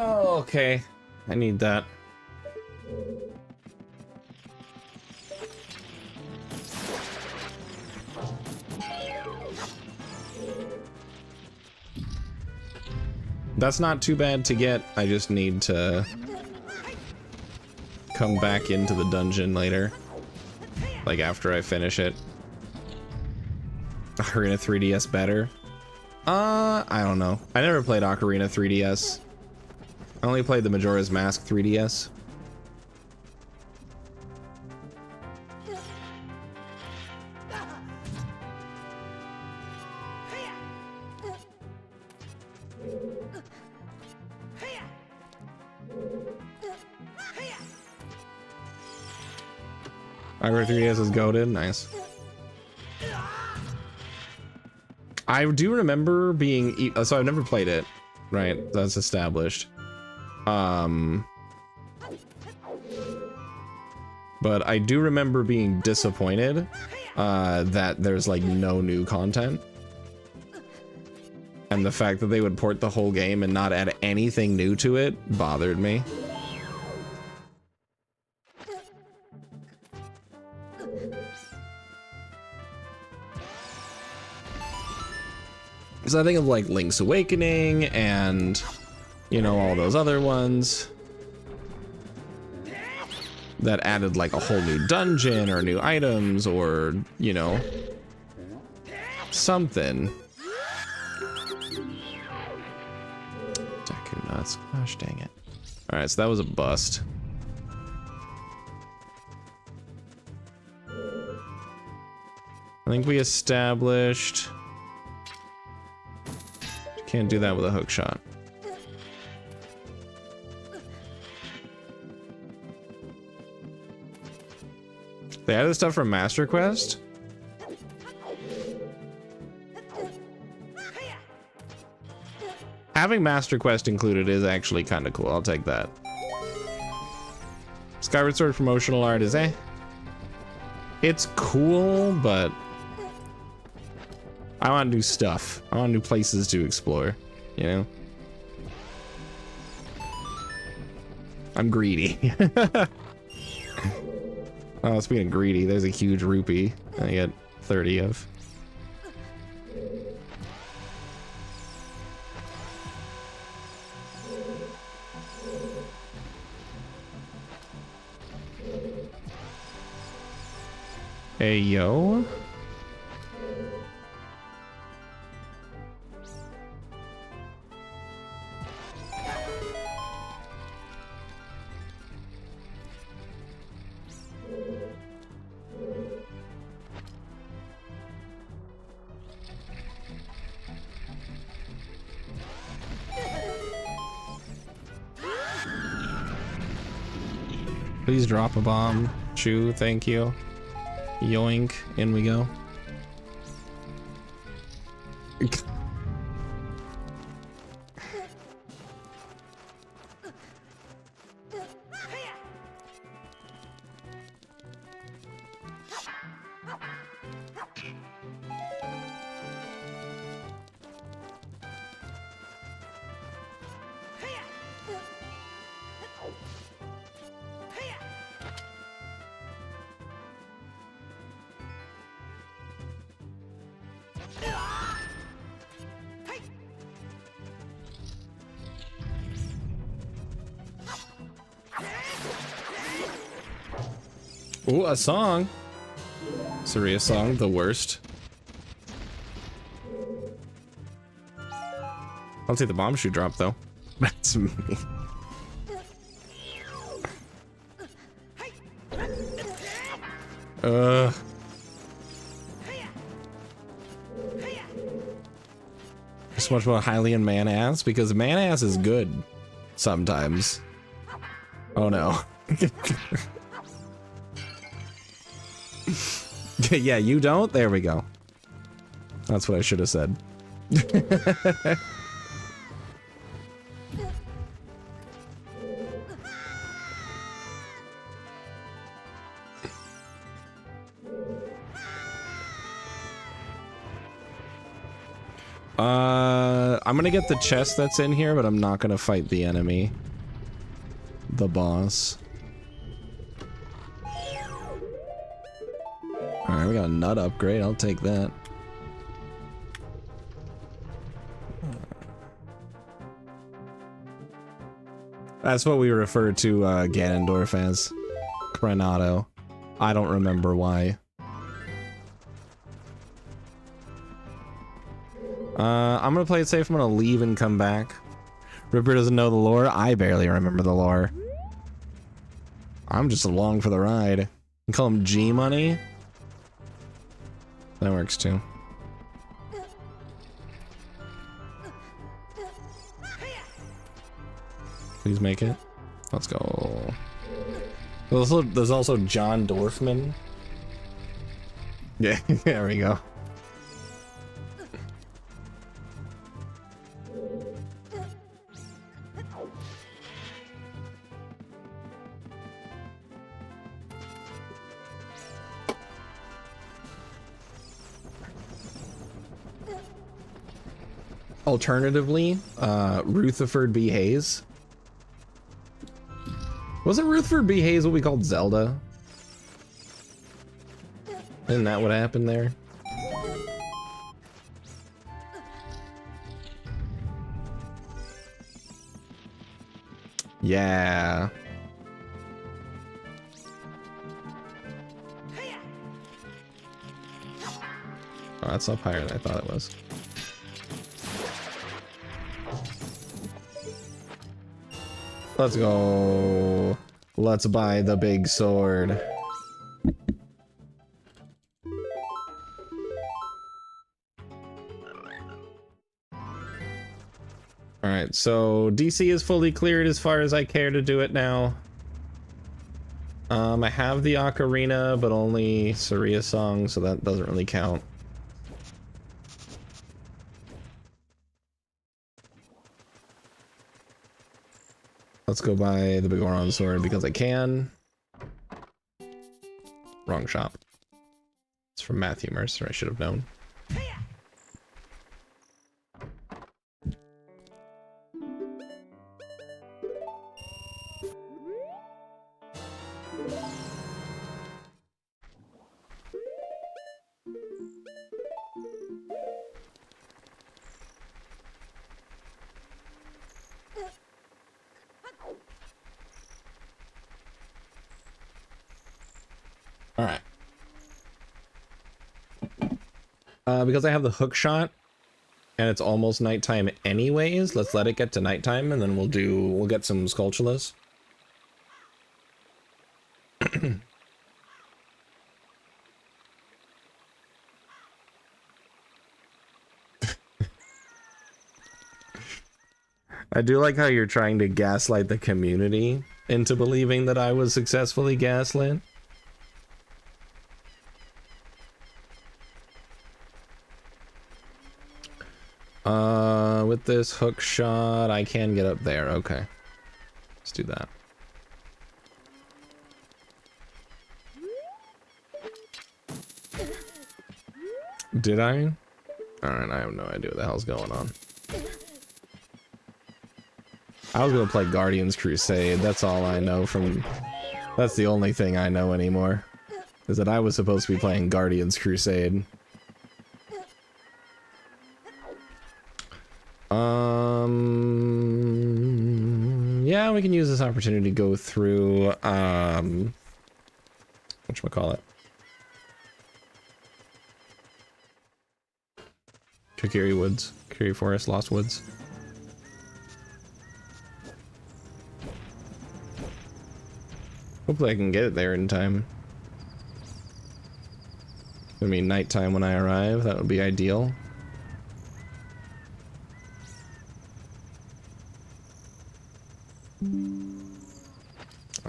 Oh, okay. I need that. That's not too bad to get. I just need to come back into the dungeon later. Like after I finish it. Ocarina 3DS better? I don't know. I never played Ocarina 3DS. I only played the Majora's Mask 3DS. Ocarina 3DS is goated. Nice. I do remember being so I've never played it, right? That's established. But I do remember being disappointed that there's like no new content, and the fact that they would port the whole game and not add anything new to it bothered me. Because I think of like Link's Awakening and, you know, all those other ones that added like a whole new dungeon or new items or, you know, something. Deku nuts. Gosh dang it. All right, so that was a bust. I think we established... Can't do that with a hook shot. They added stuff from Master Quest? Having Master Quest included is actually kind of cool. I'll take that. Skyward Sword promotional art is it's cool, but I want new stuff. I want new places to explore, you know? I'm greedy. Oh, speaking of greedy, there's a huge rupee I get 30 of. Hey, yo. Please drop a bomb. Chew, thank you. Yoink, in we go. Ooh, a song. Saria song, the worst. I'll take the bomb shoe drop though. That's me. So much about Hylian man-ass, because man-ass is good sometimes. Oh no. Yeah, you don't? There we go. That's what I should have said. I'm gonna get the chest that's in here, but I'm not gonna fight the enemy. The boss. Alright, we got a nut upgrade. I'll take that. That's what we refer to Ganondorf as. Granado. I don't remember why. I'm gonna play it safe. I'm gonna leave and come back. Ripper doesn't know the lore. I barely remember the lore. I'm just along for the ride. You call him G Money? That works too. Please make it. Let's go. There's also John Dorfman. Yeah, there we go. Alternatively, Rutherford B. Hayes. Wasn't Rutherford B. Hayes what we called Zelda? Isn't that what happened there? Yeah. Oh, that's up higher than I thought it was. Let's go. Let's buy the big sword. Alright, so DC is fully cleared as far as I care to do it now. I have the ocarina, but only Saria song, so that doesn't really count. Let's go buy the Bigoron sword because I can. Wrong shop. It's from Matthew Mercer, I should have known. Alright. Because I have the hook shot and it's almost nighttime anyways, let's let it get to nighttime and then we'll get some Skulltulas. I do like how you're trying to gaslight the community into believing that I was successfully gaslit. With this hook shot, I can get up there. Okay. Let's do that. Did I? Alright, I have no idea what the hell's going on. I was gonna play Guardians Crusade. That's all I know from... That's the only thing I know anymore. Is that I was supposed to be playing Guardians Crusade. Yeah, we can use this opportunity to go through, whatchamacallit? Kokiri Woods. Kokiri Forest, Lost Woods. Hopefully I can get it there in time. It's gonna be nighttime when I arrive, that would be ideal.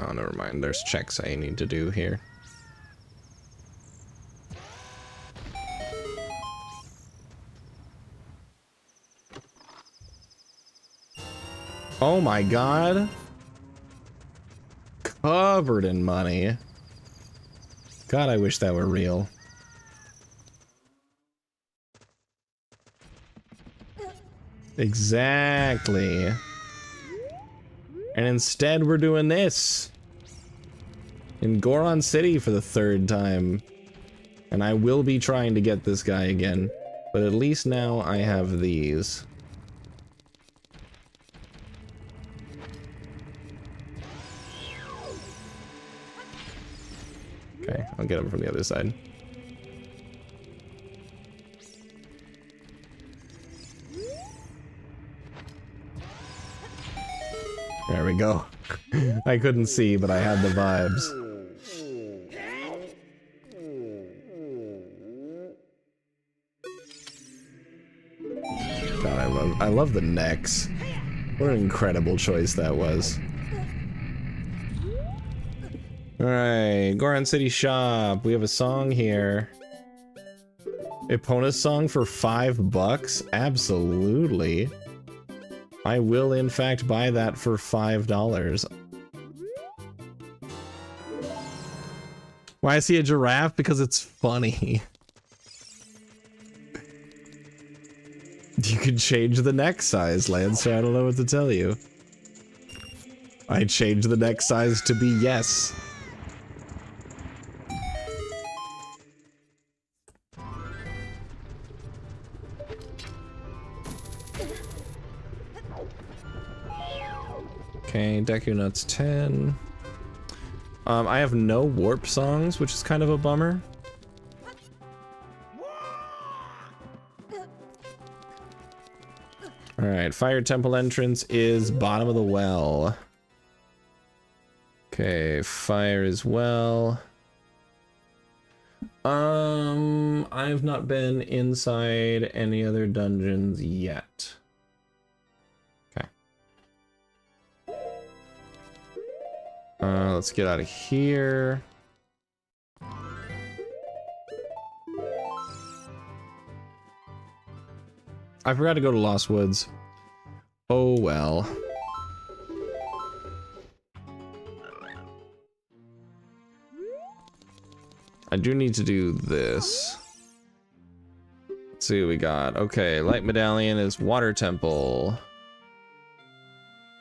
Oh, never mind. There's checks I need to do here. Oh my god. Covered in money. God, I wish that were real. Exactly. And instead we're doing this. In Goron City for the 3rd time. And I will be trying to get this guy again. But at least now I have these. Okay, I'll get him from the other side. There we go. I couldn't see, but I had the vibes. God, I love the necks. What an incredible choice that was. Alright, Goron City Shop. We have a song here. Epona's song for $5? Absolutely. I will in fact buy that for $5. Why I see a giraffe? Because it's funny. You could change the neck size, Lancer. I don't know what to tell you. I changed the neck size to be yes. Okay, Deku Nuts 10. I have no warp songs, which is kind of a bummer. Alright, Fire Temple entrance is bottom of the well. Okay, fire as well. I've not been inside any other dungeons yet. Okay. Let's get out of here. I forgot to go to Lost Woods. Oh well. I do need to do this. Let's see what we got. Okay, Light Medallion is Water Temple.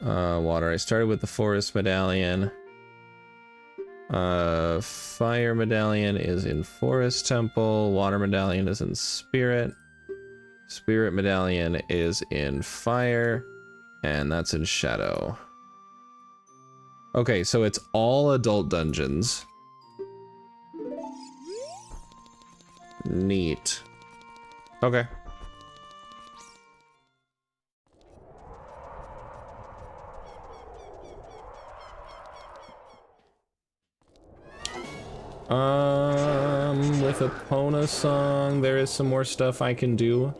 Water. I started with the Forest Medallion. Fire Medallion is in Forest Temple. Water Medallion is in Spirit. Spirit Medallion is in Fire. And that's in Shadow. Okay, so it's all adult dungeons. Neat. Okay. With Epona song, there is some more stuff I can do.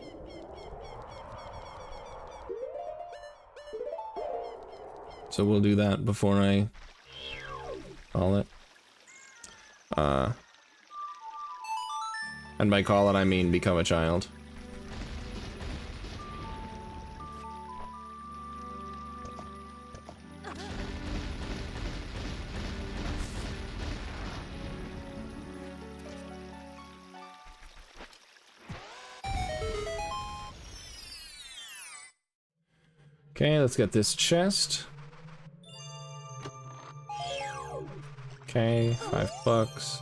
So we'll do that before I call it. And by call it, I mean become a child. Okay, let's get this chest. Okay, $5.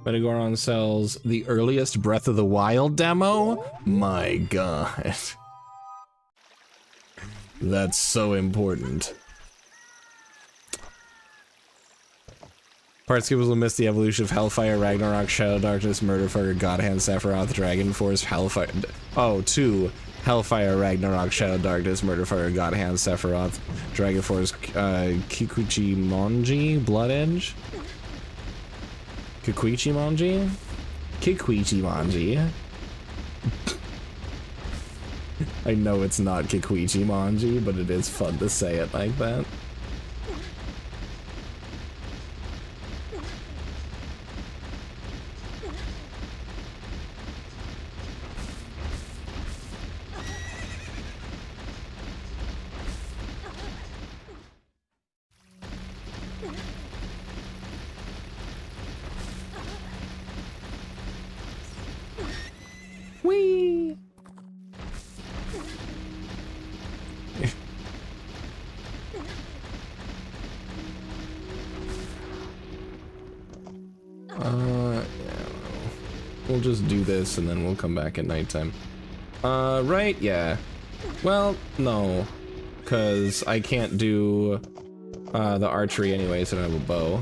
Metagoron sells the earliest Breath of the Wild demo? My god. That's so important. Partskippers will miss the evolution of Hellfire, Ragnarok, Shadow Darkness, Murderfucker, Godhand, Sephiroth, Dragon Force, Hellfire... Oh, 2. Hellfire, Ragnarok, Shadow Darkness, Murderfire, Godhand, Sephiroth, Dragon Force, Kikuchi Monji, Blood Edge? Kikuchi Monji? Kikuchi Monji. I know it's not Kikuchi Monji, but it is fun to say it like that. Yeah. We'll just do this and then we'll come back at nighttime. Right? Yeah. Well, no. Because I can't do the archery anyway, so I don't have a bow.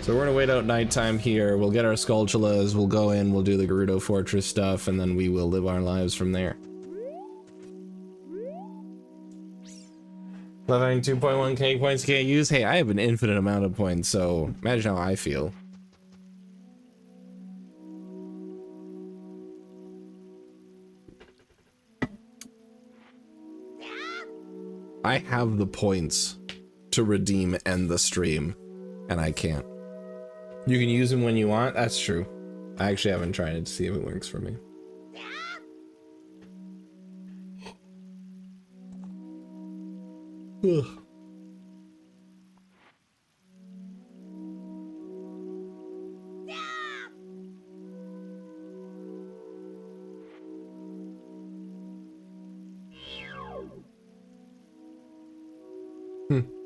So we're gonna wait out nighttime here. We'll get our Skulltulas, we'll go in, we'll do the Gerudo Fortress stuff, and then we will live our lives from there. Love having 2.1k points can't use. Hey, I have an infinite amount of points, so imagine how I feel. I have the points to redeem end the stream, and I can't. You can use them when you want. That's true. I actually haven't tried it to see if it works for me. Ugh.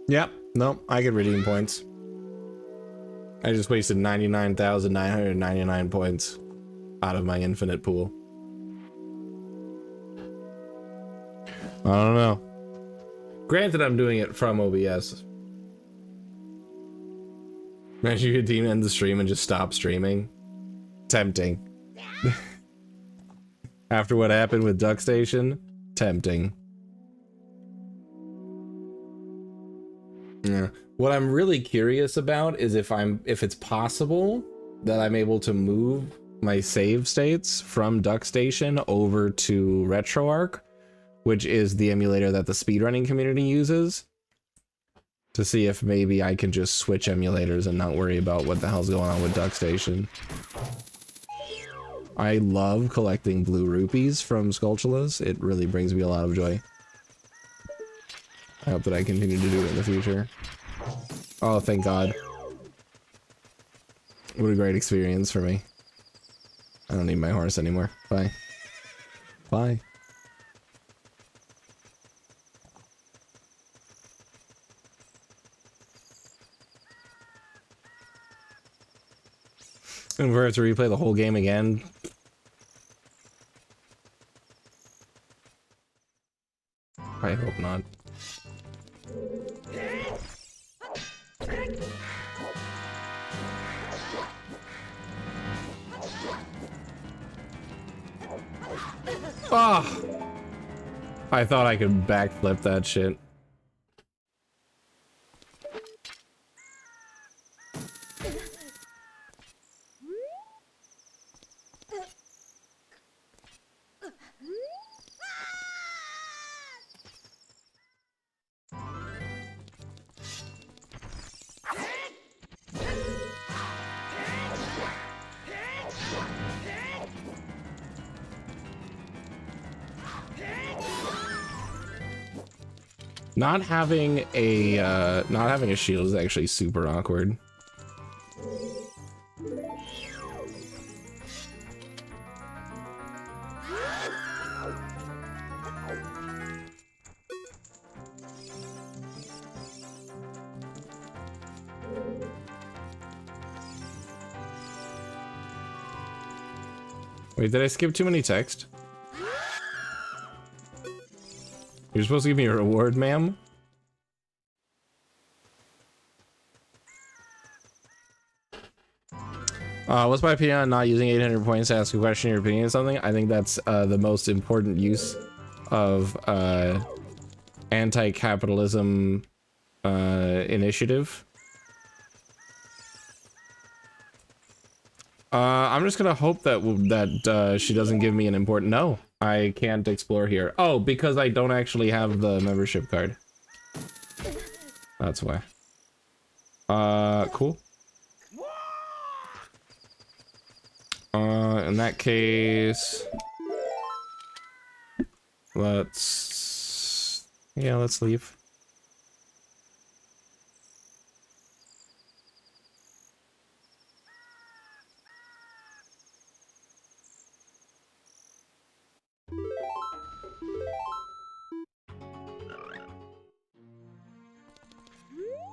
Yep. No, I could redeem points. I just wasted 99,999 points out of my infinite pool. I don't know. Granted, I'm doing it from OBS. Imagine you could end the stream and just stop streaming. Tempting. After what happened with Duck Station, tempting. Yeah. What I'm really curious about is if it's possible that I'm able to move my save states from Duck Station over to RetroArch, which is the emulator that the speedrunning community uses, to see if maybe I can just switch emulators and not worry about what the hell's going on with Duck Station. I love collecting blue rupees from Skulltulas. It really brings me a lot of joy. I hope that I continue to do it in the future. Oh, thank God. What a great experience for me. I don't need my horse anymore. Bye. Bye. And we're to replay the whole game again. I hope not. Ah! I thought I could backflip that shit. Not having a shield is actually super awkward. Wait, did I skip too many text? You're supposed to give me a reward, ma'am? What's my opinion on not using 800 points to ask a question, your opinion on something? I think that's the most important use of anti-capitalism initiative. I'm just gonna hope that she doesn't give me an important... No, I can't explore here. Oh, because I don't actually have the membership card. That's why. Cool. In that case... let's leave.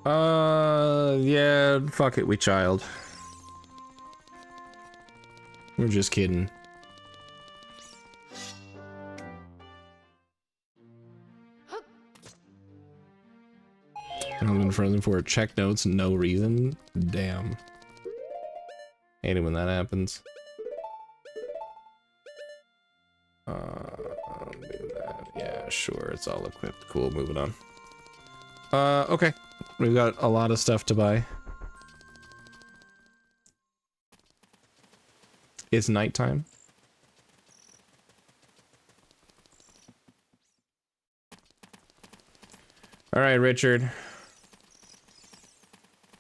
Yeah, fuck it, we child. We're just kidding. I've been frozen for check notes, no reason. Damn. Hate it when that happens. I'll do that. Yeah, sure, it's all equipped. Cool, moving on. Okay. We've got a lot of stuff to buy. It's nighttime. Alright, Richard.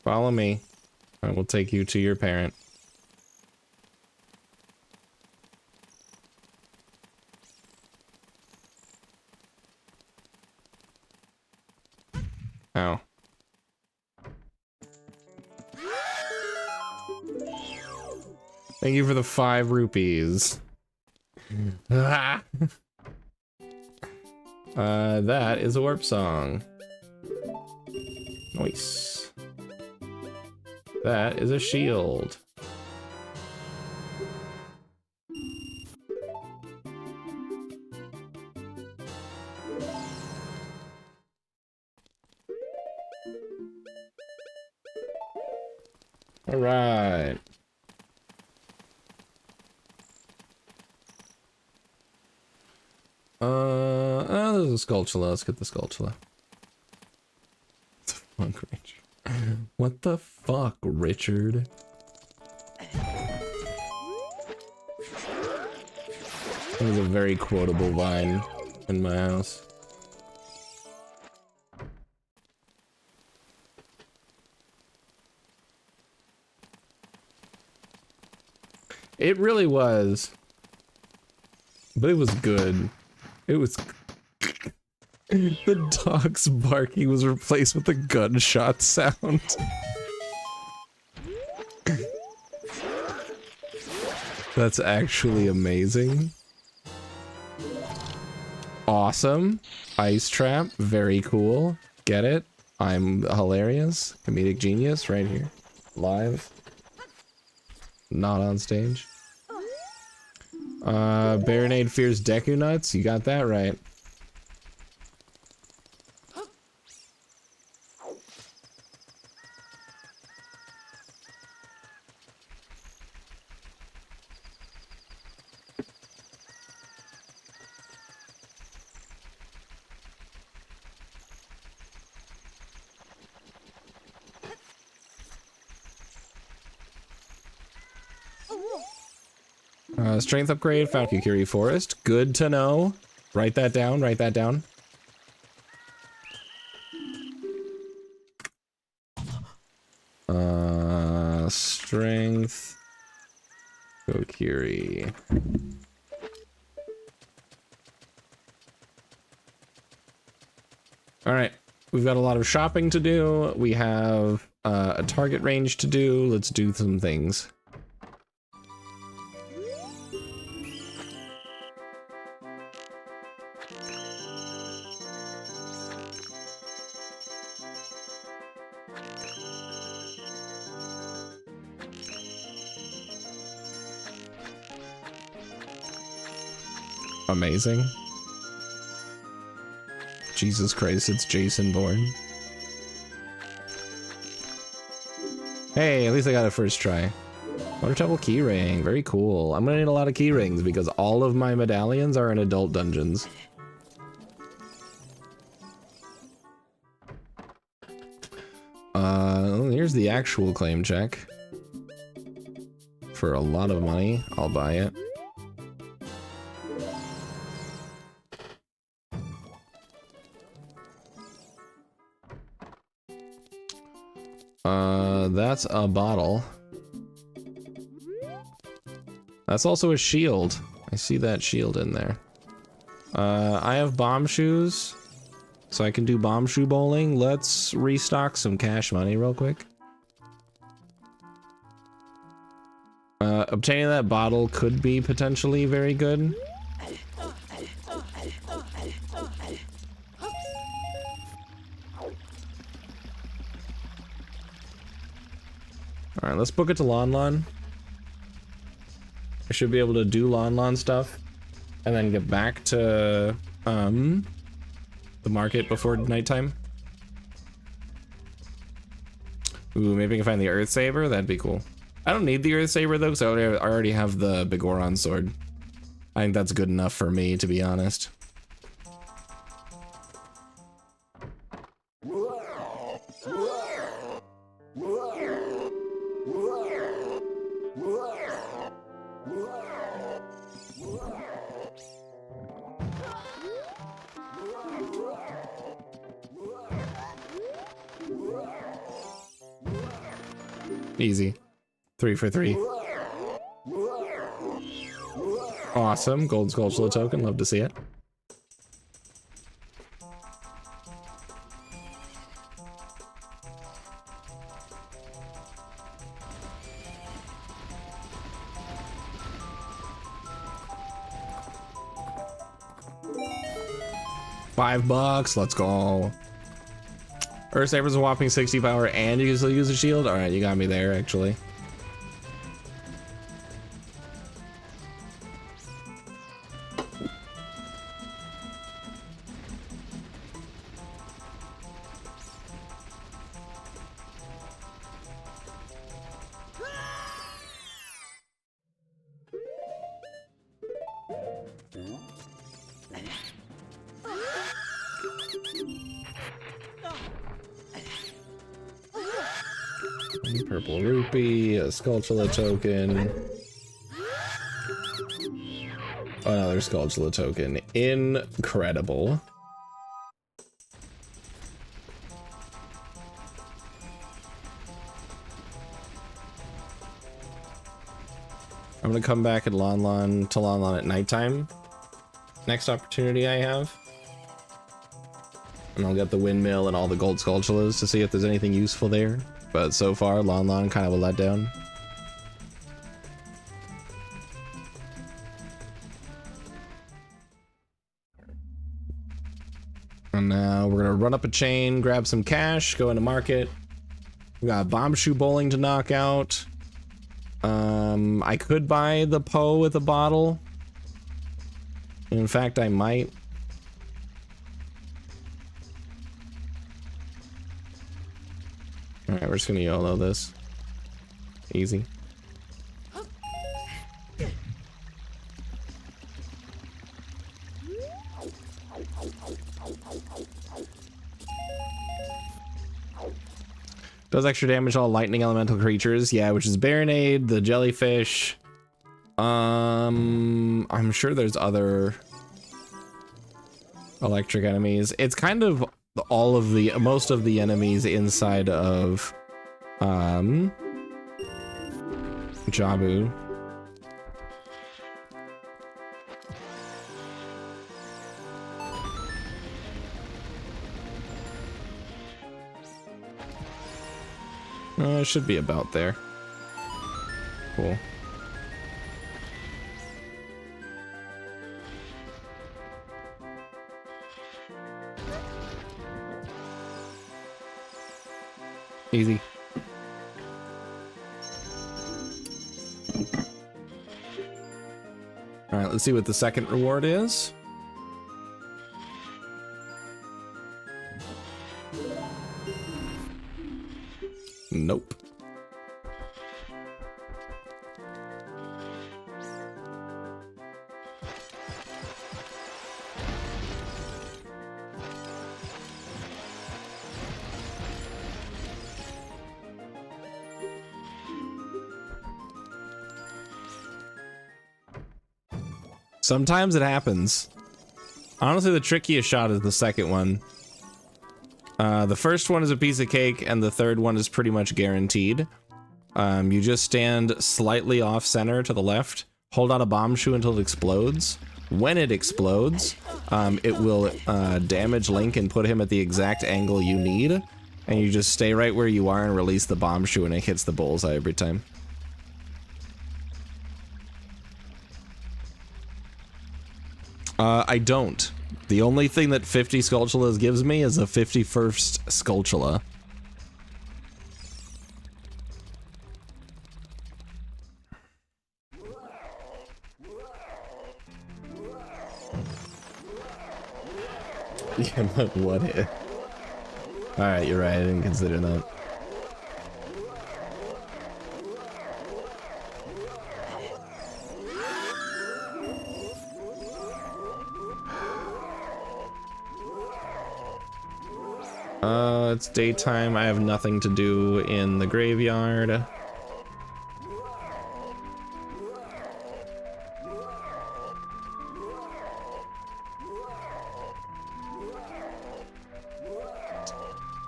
Follow me. I will take you to your parent. Ow. Thank you for the 5 rupees. That is a warp song. Nice. That is a shield. All right. Oh, there's a Skulltula. Let's get the Skulltula. What the fuck, Richard? What the fuck, Richard? That was a very quotable vine in my house. It really was. But it was good. It was... The dog's barking was replaced with a gunshot sound. That's actually amazing. Awesome. Ice trap. Very cool. Get it? I'm hilarious. Comedic genius right here. Live. Not on stage. Baronade fears Deku Nuts. You got that right. Strength upgrade, Falcukiri Forest. Good to know. Write that down, write that down. Strength. Kokiri. Alright, we've got a lot of shopping to do. We have a target range to do. Let's do some things. Amazing. Jesus Christ, it's Jason Bourne. Hey, at least I got it first try. Water Temple keyring, very cool. I'm gonna need a lot of key rings because all of my medallions are in adult dungeons. Here's the actual claim check. For a lot of money, I'll buy it. That's a bottle. That's also a shield. I see that shield in there. I have bomb shoes, so I can do bomb shoe bowling. Let's restock some cash money real quick. Obtaining that bottle could be potentially very good. All right, let's book it to Lon. I should be able to do Lon stuff and then get back to the market before nighttime. Ooh, maybe I can find the Earth Saber. That'd be cool. I don't need the Earth Saber though, because I already have the Bigoron sword. I think that's good enough for me, to be honest. Easy. 3 for 3. Awesome. Gold Skulltula token. Love to see it. $5. Let's go. Earth Saber's a whopping 60 power and you can still use a shield? Alright, you got me there, actually. Purple rupee, a Skulltula token. Another Skulltula token. Incredible. I'm gonna come back at Lon at nighttime. Next opportunity I have. And I'll get the windmill and all the gold Skulltulas to see if there's anything useful there. But so far, Lon kind of a letdown. And now we're gonna run up a chain, grab some cash, go into market. We got Bombshoe Bowling to knock out. I could buy the Poe with a bottle. In fact, I might. Alright, we're just gonna YOLO this. Easy. Does extra damage to all lightning elemental creatures. Yeah, which is Baronade, the jellyfish. I'm sure there's other electric enemies. It's kind of all of the most of the enemies inside of Jabu. It should be about there. Cool. Easy. All right, let's see what the second reward is. Nope. Sometimes it happens. Honestly, the trickiest shot is the second one. The first one is a piece of cake, and the third one is pretty much guaranteed. You just stand slightly off center to the left, hold out a bomb shoe until it explodes. When it explodes, it will damage Link and put him at the exact angle you need, and you just stay right where you are and release the bomb shoe, and it hits the bullseye every time. I don't. The only thing that 50 Skulltulas gives me is a 51st Skulltula. him with one hit. Alright, you're right, I didn't consider that. It's daytime, I have nothing to do in the graveyard.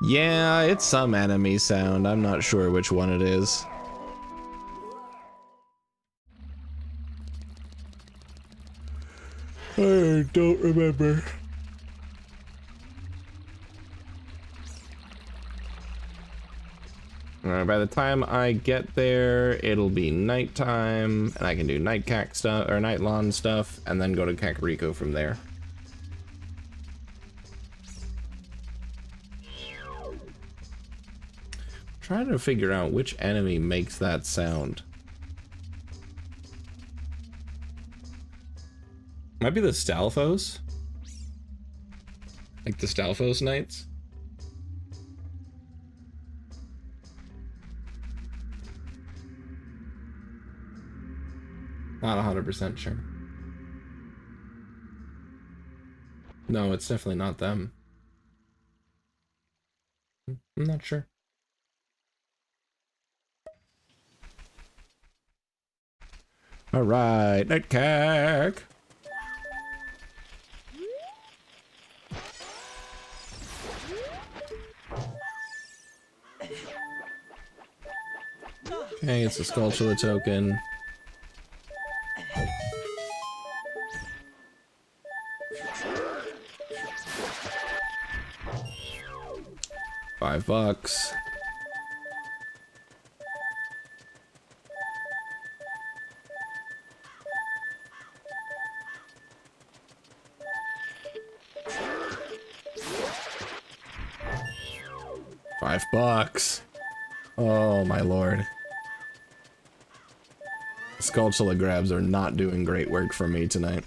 Yeah, it's some enemy sound. I'm not sure which one it is. I don't remember. Alright, by the time I get there, it'll be nighttime, and I can do night cack stuff or night lawn stuff, and then go to Kakariko from there. Trying to figure out which enemy makes that sound. Might be the Stalfos? Like the Stalfos Knights? Not 100% sure. No, it's definitely not them. I'm not sure. Alright, night cack. Okay, it's a Skulltula token. $5. $5. Oh my lord. Skulltula grabs are not doing great work for me tonight.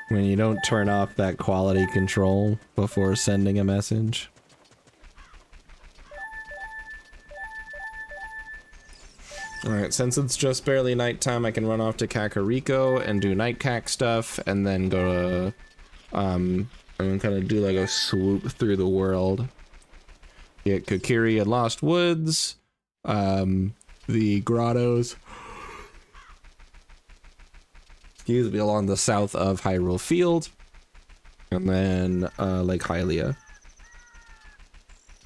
When you don't turn off that quality control before sending a message. Alright, since it's just barely nighttime, I can run off to Kakariko and do night cack stuff, and then go to, and kind of do like a swoop through the world. Get Kokiri and Lost Woods, the grottos. Excuse me, along the south of Hyrule Field, and then Lake Hylia.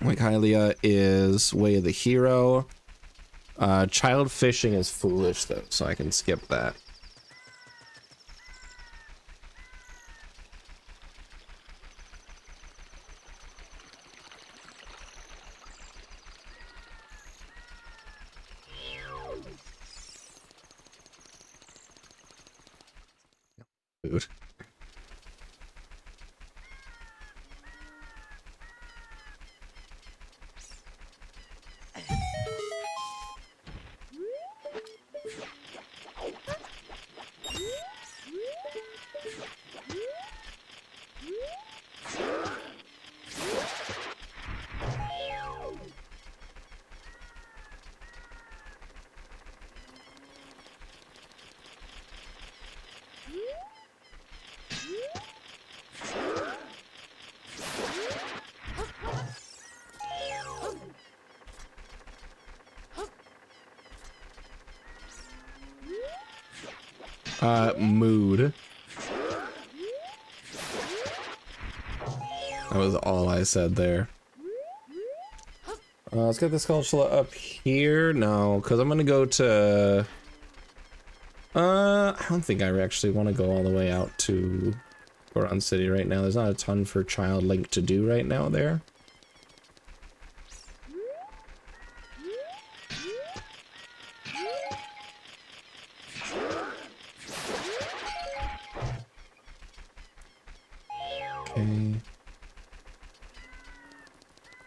Lake Hylia is Way of the Hero. Child fishing is foolish though, so I can skip that. Food. Mood. That was all I said there. Let's get this Skulltula up here. No, because I'm gonna go to... I don't think I actually want to go all the way out to Goron City right now. There's not a ton for Child Link to do right now there. Okay.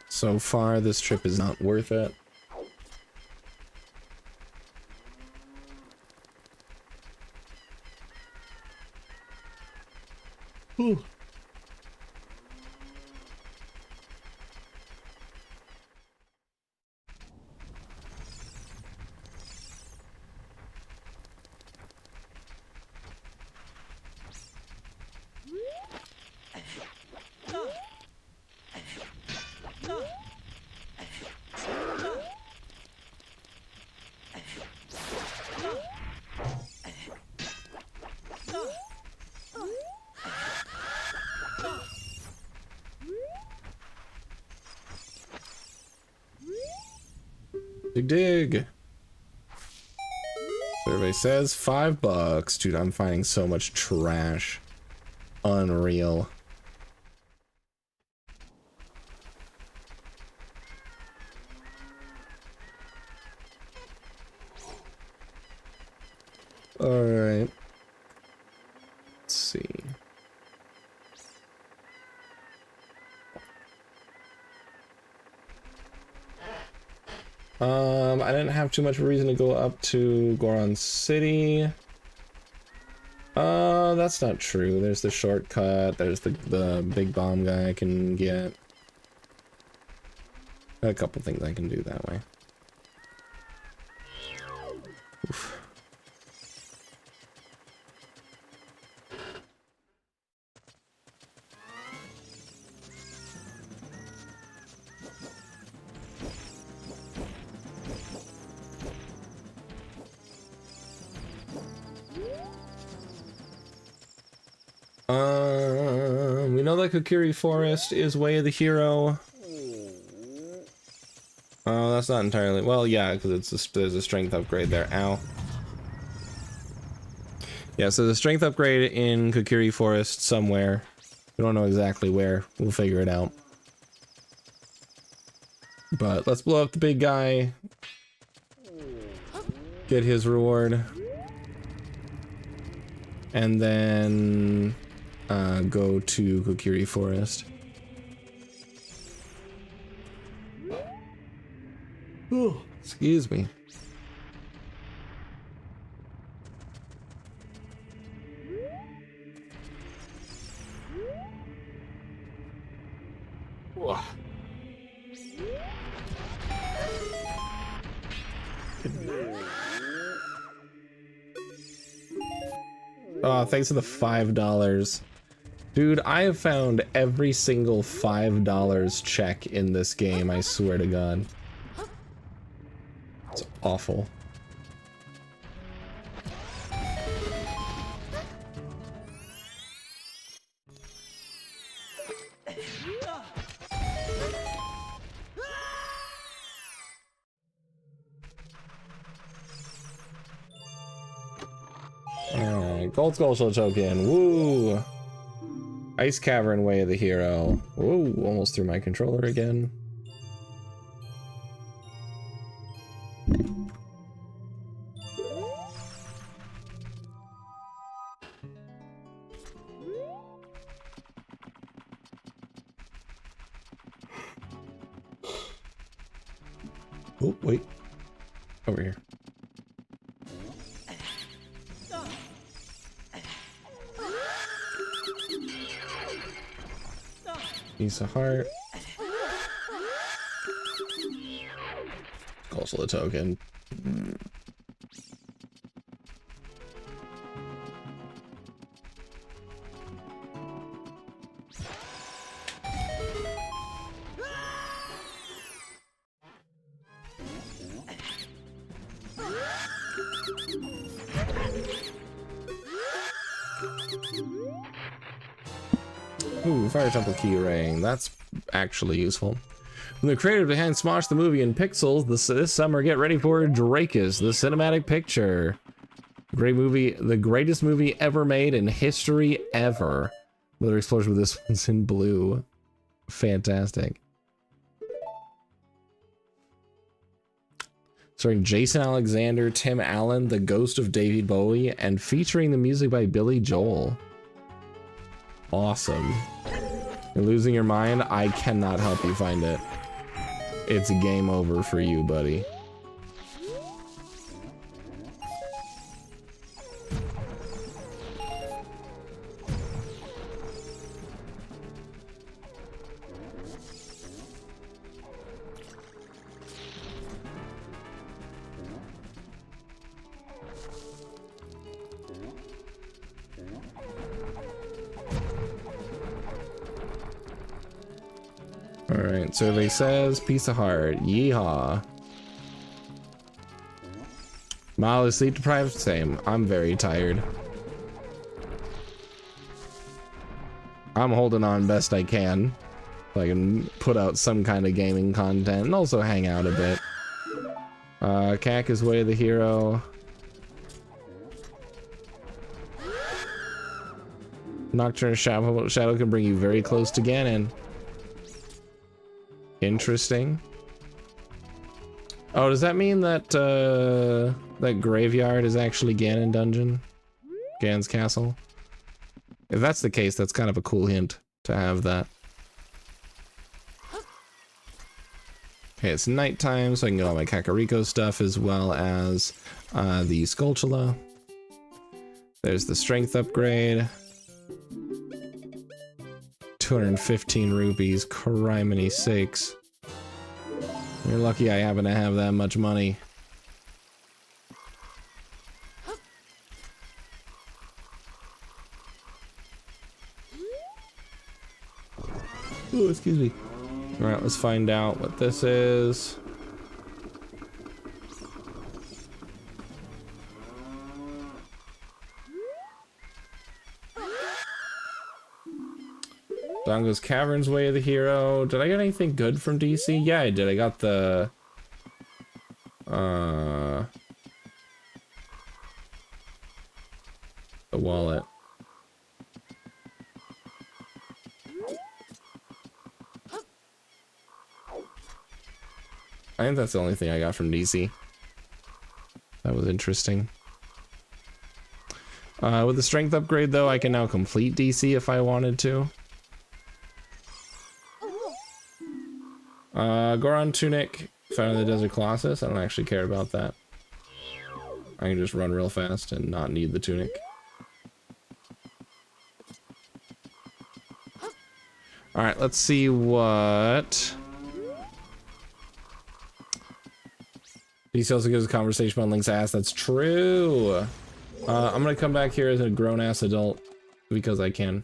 So far, this trip is not worth it. Ooh. Dig. Survey says $5. Dude, I'm finding so much trash. Unreal. Alright. Let's see. I didn't have too much reason to go up to Goron City. That's not true. There's the shortcut. There's the big bomb guy I can get. A couple things I can do that way. Oof. We know that Kokiri Forest is Way of the Hero. Oh, that's not entirely... Well, yeah, because there's a strength upgrade there. Ow. Yeah, so the strength upgrade in Kokiri Forest somewhere. We don't know exactly where. We'll figure it out. But let's blow up the big guy. Get his reward. And then... go to Kokiri Forest. Oh, excuse me. Whoa. Oh, thanks for the $5. Dude, I have found every single $5 check in this game, I swear to God. It's awful. Alright, Gold Skulltula token, woo! Ice Cavern Way of the Hero. Whoa, almost threw my controller again. Oh, wait. Over here. Piece of heart. Also the token. Ooh, Fire Temple key ring. That's actually useful. From the creator behind Smosh the movie and Pixels, this summer get ready for Drakus, the cinematic picture. Great movie, the greatest movie ever made in history ever. Another explosion with this one's in blue. Fantastic. Starring Jason Alexander, Tim Allen, the ghost of David Bowie, and featuring the music by Billy Joel. Awesome. You're losing your mind? I cannot help you find it. It's game over for you, buddy. Alright, survey says, piece of heart, yeehaw. Mildly sleep deprived, same. I'm very tired. I'm holding on best I can, so I can put out some kind of gaming content and also hang out a bit. Cack is way of the hero. Nocturne Shadow can bring you very close to Ganon. Interesting. Oh, does that mean that that graveyard is actually Ganon Dungeon? Ganon's Castle? If that's the case, that's kind of a cool hint to have that. Okay, it's nighttime, so I can get all my Kakariko stuff as well as the Skulltula. There's the strength upgrade. 215 rupees, criminy sakes. You're lucky I happen to have that much money. Ooh, excuse me. Alright, let's find out what this is. Dongo's Caverns Way of the Hero. Did I get anything good from DC? Yeah, I did. I got the wallet. I think that's the only thing I got from DC. That was interesting. With the strength upgrade though, I can now complete DC if I wanted to. Goron Tunic, found in the Desert Colossus. I don't actually care about that. I can just run real fast and not need the tunic. Alright, let's see what... DC also gives a conversation about Link's ass. That's true. I'm gonna come back here as a grown-ass adult because I can.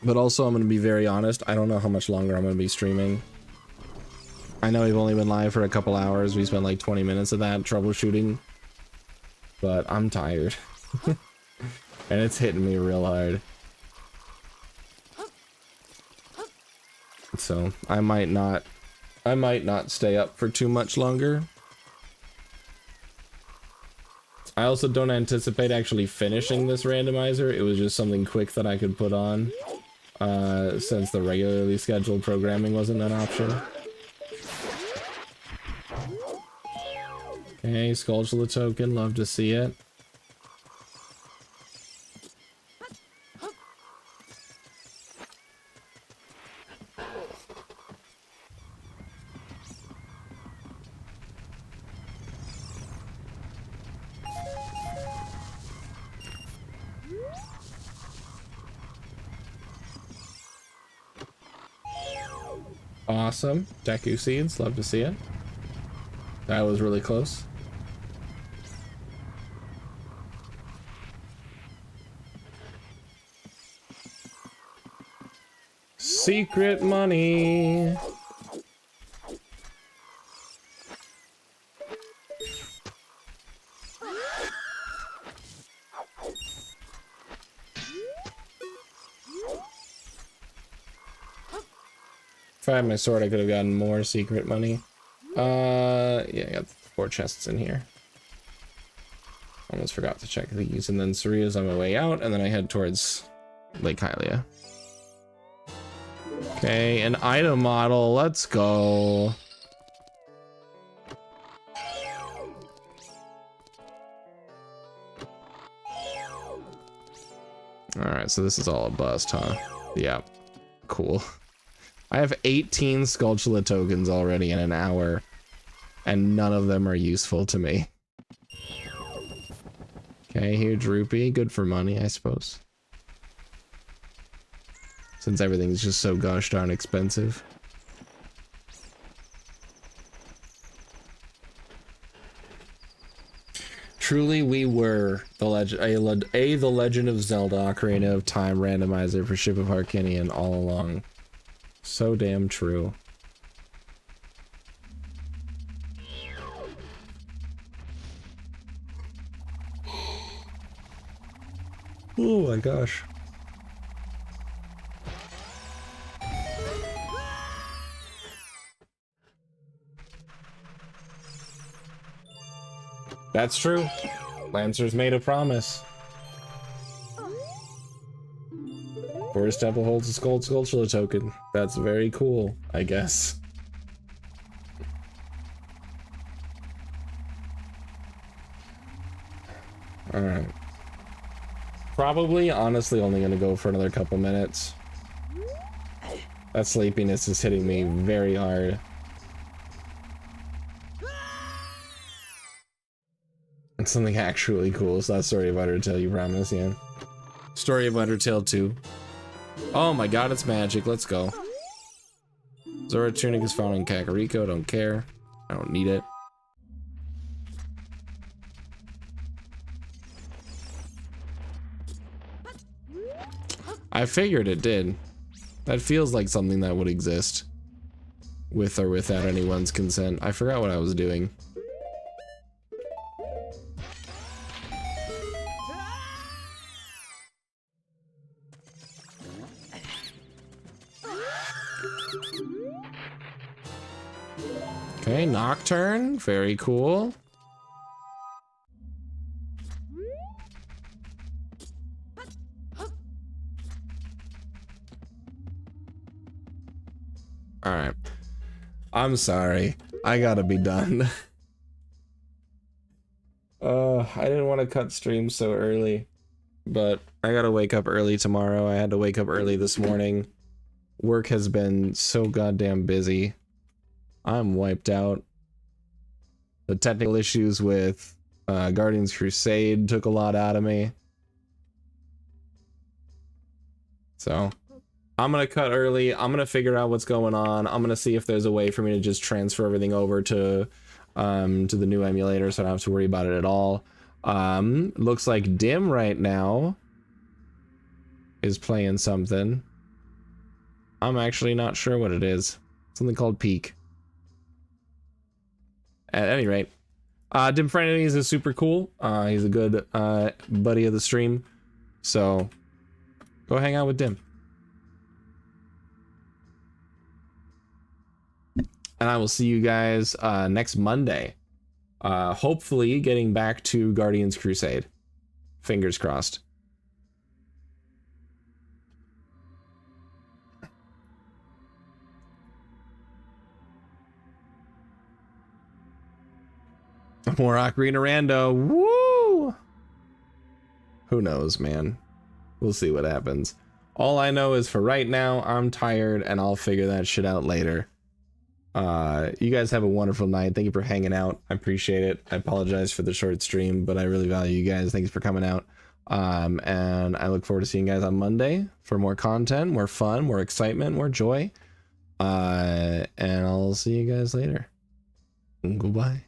But also, I'm going to be very honest, I don't know how much longer I'm going to be streaming. I know we've only been live for a couple hours, we spent like 20 minutes of that troubleshooting. But I'm tired. And it's hitting me real hard. So, I might not stay up for too much longer. I also don't anticipate actually finishing this randomizer, it was just something quick that I could put on. Since the regularly scheduled programming wasn't an option. Okay, Skulltula token, love to see it. Awesome. Deku seeds, love to see it. That was really close. Secret money. If I had my sword, I could have gotten more secret money. Yeah, I got 4 chests in here. Almost forgot to check these, and then Saria's on my way out, and then I head towards Lake Hylia. Okay, an item model, let's go. Alright, so this is all a bust, huh? Yeah, cool. I have 18 Skulltula tokens already in an hour, and none of them are useful to me. Okay, huge rupee, good for money, I suppose. Since everything's just so gosh darn expensive. Truly, we were the the Legend of Zelda Ocarina of Time randomizer for Ship of Harkinian all along. So damn true. Oh my gosh. That's true. Lancer's made a promise. Forest Temple holds a Skulltula token. That's very cool, I guess. Alright. Probably, honestly, only gonna go for another couple minutes. That sleepiness is hitting me very hard. And something actually cool, so that's Story of Undertale, you promise, yeah. Story of Undertale 2. Oh my god, it's magic, let's go. Zora Tunic is found in Kakariko, don't care. I don't need it. I figured it did. That feels like something that would exist. With or without anyone's consent. I forgot what I was doing. Okay, Nocturne, very cool. All right, I'm sorry, I gotta be done. I didn't want to cut stream so early, but I gotta wake up early tomorrow. I had to wake up early this morning. Work has been so goddamn busy. I'm wiped out. The technical issues with Guardians Crusade took a lot out of me. So I'm gonna cut early. I'm gonna figure out what's going on. I'm gonna see if there's a way for me to just transfer everything over to the new emulator, so I don't have to worry about it at all. Looks like Dim right now is playing something. I'm actually not sure what it is. Something called Peak. At any rate, Dim Frenemies is super cool. He's a good buddy of the stream, so go hang out with Dim. And I will see you guys next Monday. Hopefully getting back to Guardians Crusade. Fingers crossed. More Ocarina Rando. Woo! Who knows, man? We'll see what happens. All I know is for right now, I'm tired and I'll figure that shit out later. You guys have a wonderful night. Thank you for hanging out. I appreciate it. I apologize for the short stream, but I really value you guys. Thanks for coming out. And I look forward to seeing you guys on Monday for more content, more fun, more excitement, more joy. And I'll see you guys later. Goodbye.